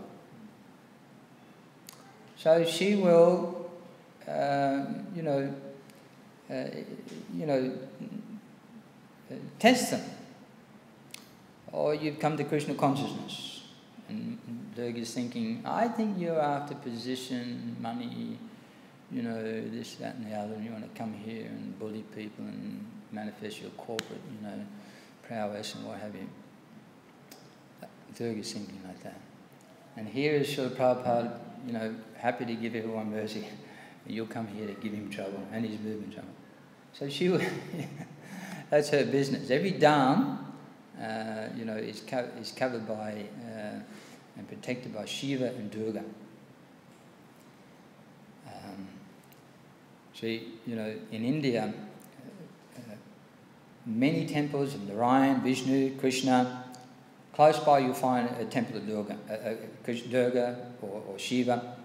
So she will, test them. Or you've come to Krishna consciousness, and Durga's thinking, I think you're after position, money, you know, this, that and the other, and you want to come here and bully people and manifest your corporate, you know, prowess and what have you. Durga's thinking like that. And here is Srila Prabhupada, you know, happy to give everyone mercy. You'll come here to give him trouble, and he's moving trouble. So she will, that's her business. Every dham, is covered by and protected by Shiva and Durga. In India, many temples of Narayan, Vishnu, Krishna. Close by you'll find a temple of Durga or Shiva,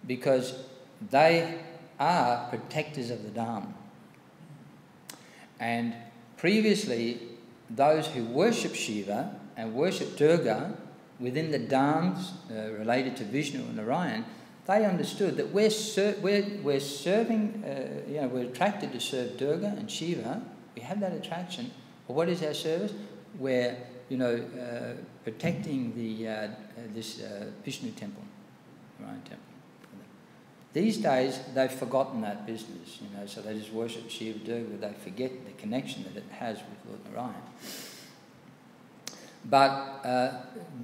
because they are protectors of the Dham. And previously, those who worship Shiva and worship Durga within the Dhams related to Vishnu and Narayan, they understood that we're serving, we're attracted to serve Durga and Shiva. We have that attraction. But what is our service? We're, protecting this Vishnu temple, Narayan temple. These days, they've forgotten that business, so they just worship Shiva, Durga, they forget the connection that it has with Lord Narayan. But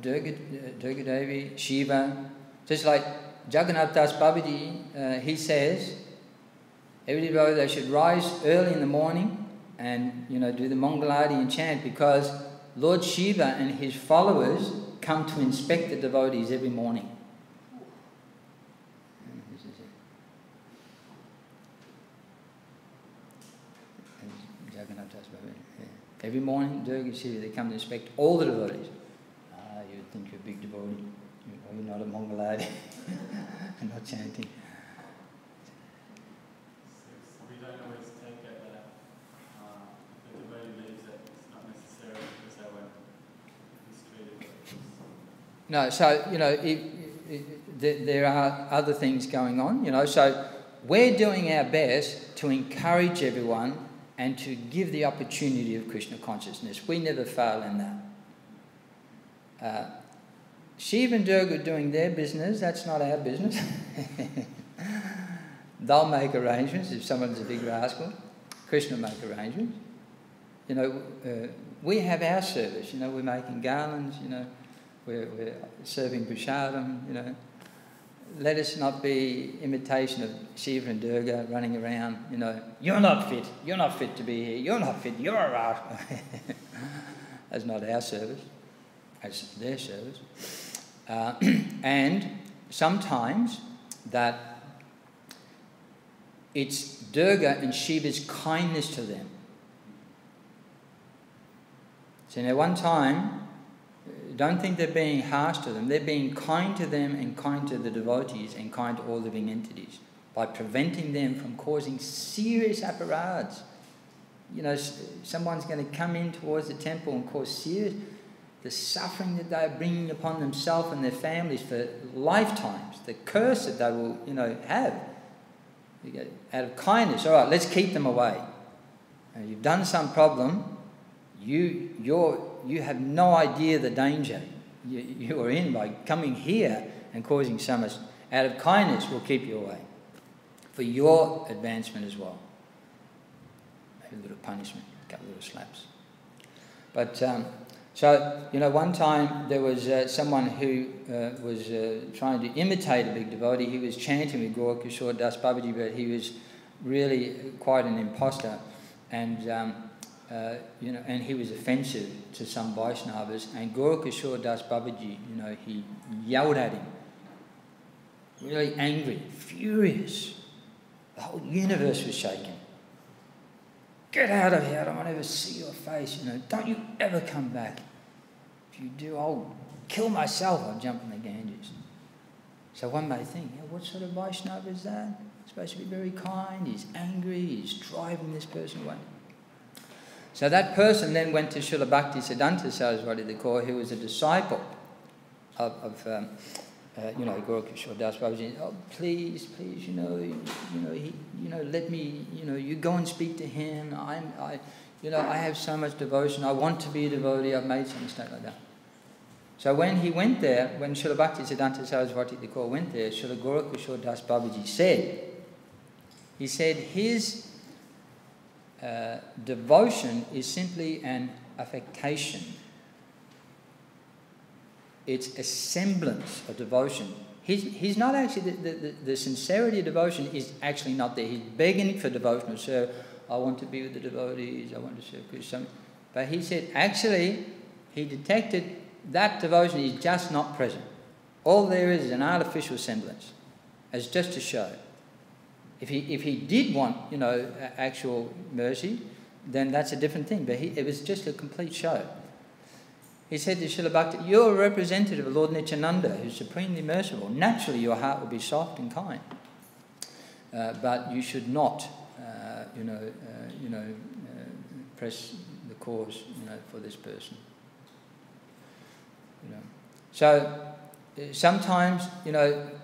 Durga Devi, Shiva, just like Jagannath Das Babaji, he says, every devotee, they should rise early in the morning and, do the Mangalarti and chant, because Lord Shiva and his followers come to inspect the devotees every morning. Every morning, Durga Shiva, they come to inspect all the devotees. You would think you're a big devotee. You're not a Mangalarti. And not chanting. So we don't always take it that the devotee believes that it's not necessarily because they won't mistreated. No, so, there are other things going on, so we're doing our best to encourage everyone and to give the opportunity of Krishna consciousness. We never fail in that. Shiva and Durga are doing their business, that's not our business. They'll make arrangements if someone's a big rascal. Krishna will make arrangements. We have our service, we're making garlands, we're serving prasadam, Let us not be imitation of Shiva and Durga running around, you're not fit to be here, you're not fit, you're a rascal. That's not our service, that's their service. And sometimes that it's Durga and Shiva's kindness to them. So now one time, don't think they're being harsh to them. They're being kind to them and kind to the devotees and kind to all living entities by preventing them from causing serious aparadhs. Someone's going to come in towards the temple and cause serious... The suffering that they're bringing upon themselves and their families for lifetimes, the curse that they will, have. Out of kindness, all right, let's keep them away. You've done some problem, you have no idea the danger you are in by coming here and causing so much. Out of kindness, we'll keep you away for your advancement as well. Maybe a little punishment, a couple of little slaps. But so, one time there was someone who was trying to imitate a big devotee. He was chanting with Gaura Das Babaji, but he was really quite an imposter, and and he was offensive to some Vaishnavas. And Gaura Das Babaji, he yelled at him, really angry, furious. The whole universe was shaking. Get out of here, I don't want to ever see your face, don't you ever come back. If you do, I'll kill myself, I'll jump in the Ganges. So one may think, what sort of Vaishnava is that? He's supposed to be very kind, he's angry, he's driving this person away. So that person then went to Srila Bhaktivedanta Saraswati Thakur, who was a disciple of Gaura Das Babaji. Oh, please, let me, you go and speak to him. I have so much devotion. I want to be a devotee. I've made some mistake like that. So when he went there, when Srila Bhaktivedanta Saraswati Thakur went there, Srila Gaura Das Babaji said, his devotion is simply an affectation. It's a semblance of devotion. He's not actually, the sincerity of devotion is actually not there. He's begging for devotional service. I want to be with the devotees, I want to serve Krishna. But he said, actually, he detected that devotion is just not present. All there is an artificial semblance, as just a show. If he did want, actual mercy, then that's a different thing. But it was just a complete show. He said to Srila Bhakti, you're a representative of Lord Nityananda, who's supremely merciful. Naturally, your heart will be soft and kind. But you should not, press the cause, for this person. So sometimes,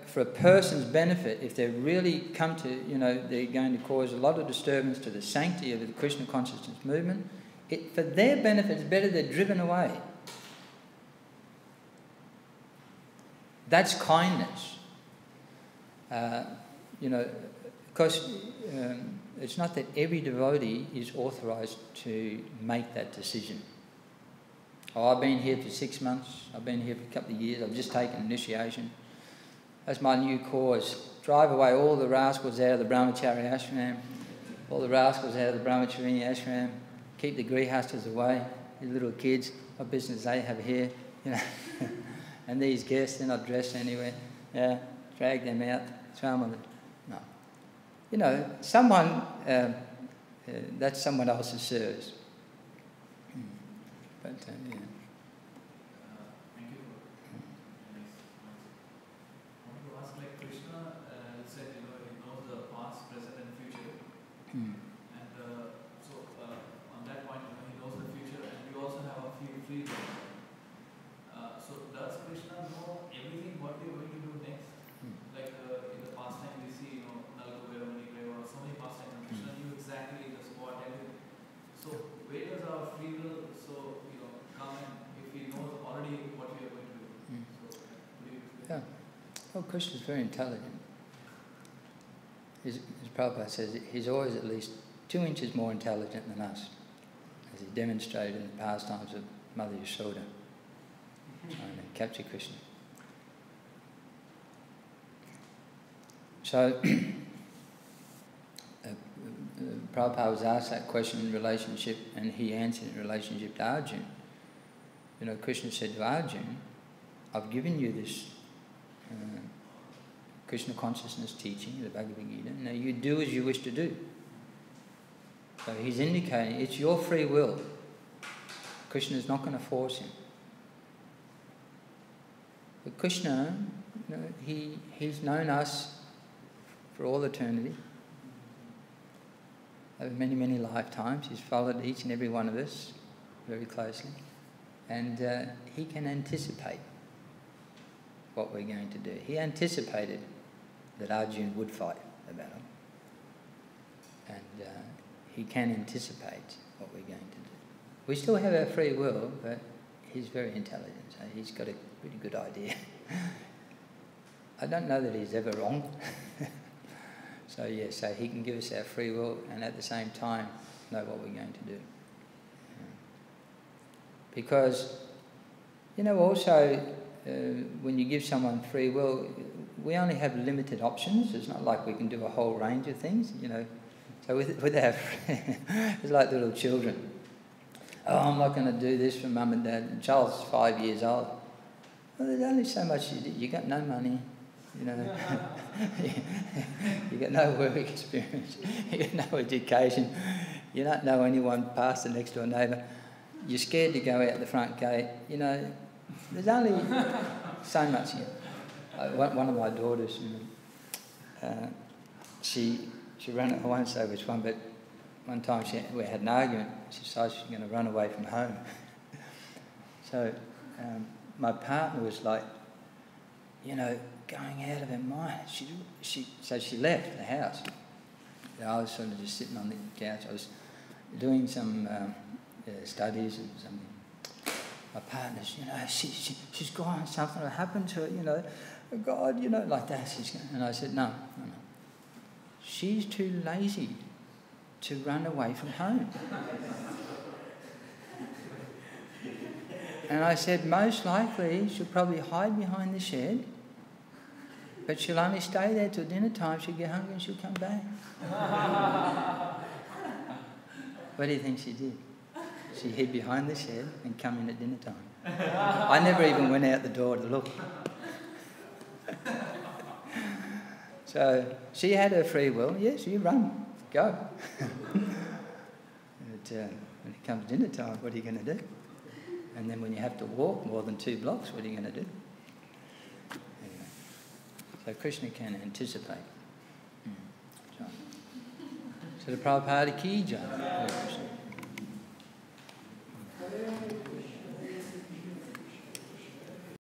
for a person's benefit, if they really come to, they're going to cause a lot of disturbance to the sanctity of the Krishna consciousness movement, for their benefit, it's better they're driven away. That's kindness. Because it's not that every devotee is authorized to make that decision. Oh, I've been here for 6 months, I've been here for a couple of years, I've just taken initiation. That's my new cause. Drive away all the rascals out of the Brahmachari Ashram, all the rascals out of the Brahmachari Ashram, keep the grihastas away, these little kids, what business they have here, and these guests, they're not dressed anywhere, drag them out, throw them on the... No. Someone, that's someone else's service. But, Thank you for nice. I want to ask, Krishna said, he knows the past, present, and future. And so, on that point, he knows the future, and we also have a few free will. So, does Krishna know everything what we are going to do next? Like in the past time, we see, or so many past times, Krishna knew exactly the spot, everything. So, where does our free will come in if he knows already what we are going to do? So, yeah. Well, Krishna's very intelligent. As Prabhupada says, he's always at least 2 inches more intelligent than us, as he demonstrated in the pastimes of Mother Yashoda, trying to capture Krishna. So, Prabhupada was asked that question in relationship, and he answered in relationship to Arjuna. Krishna said to Arjuna, I've given you this Krishna consciousness teaching, the Bhagavad Gita, now you do as you wish to do. So he's indicating it's your free will. Krishna is not going to force him. But Krishna, he's known us for all eternity. Over many, many lifetimes, he's followed each and every one of us very closely. And he can anticipate what we're going to do. He anticipated that Arjuna would fight the battle. And he can anticipate what we're going to do. We still have our free will, but he's very intelligent, so he's got a pretty good idea. I don't know that he's ever wrong. So he can give us our free will and at the same time know what we're going to do. Because, also when you give someone free will, we only have limited options. It's not like we can do a whole range of things, So with our it's like little children. Oh, I'm not going to do this for mum and dad. The child's 5 years old. Well, there's only so much you do. You got no money. You got no work experience, you got no education, you don't know anyone past the next door neighbour, you're scared to go out the front gate, there's only so much here. One of my daughters, she ran, I won't say which one, but one time we had an argument, she decided she was going to run away from home. So my partner was like, going out of her mind. So she left the house. I was sort of just sitting on the couch. I was doing some studies and something. My partner's, she's gone. Something will happen to her. God, like that. And I said, no. She's too lazy to run away from home. And I said, most likely she'll probably hide behind the shed. But she'll only stay there till dinner time. She'll get hungry and she'll come back. What do you think she did? She hid behind the shed and come in at dinner time. I never even went out the door to look. So she had her free will. Yes, you run, go. But when it comes dinner time, what are you going to do? And then when you have to walk more than 2 blocks, what are you going to do? So Krishna can anticipate. So the Prabhupada ki jai.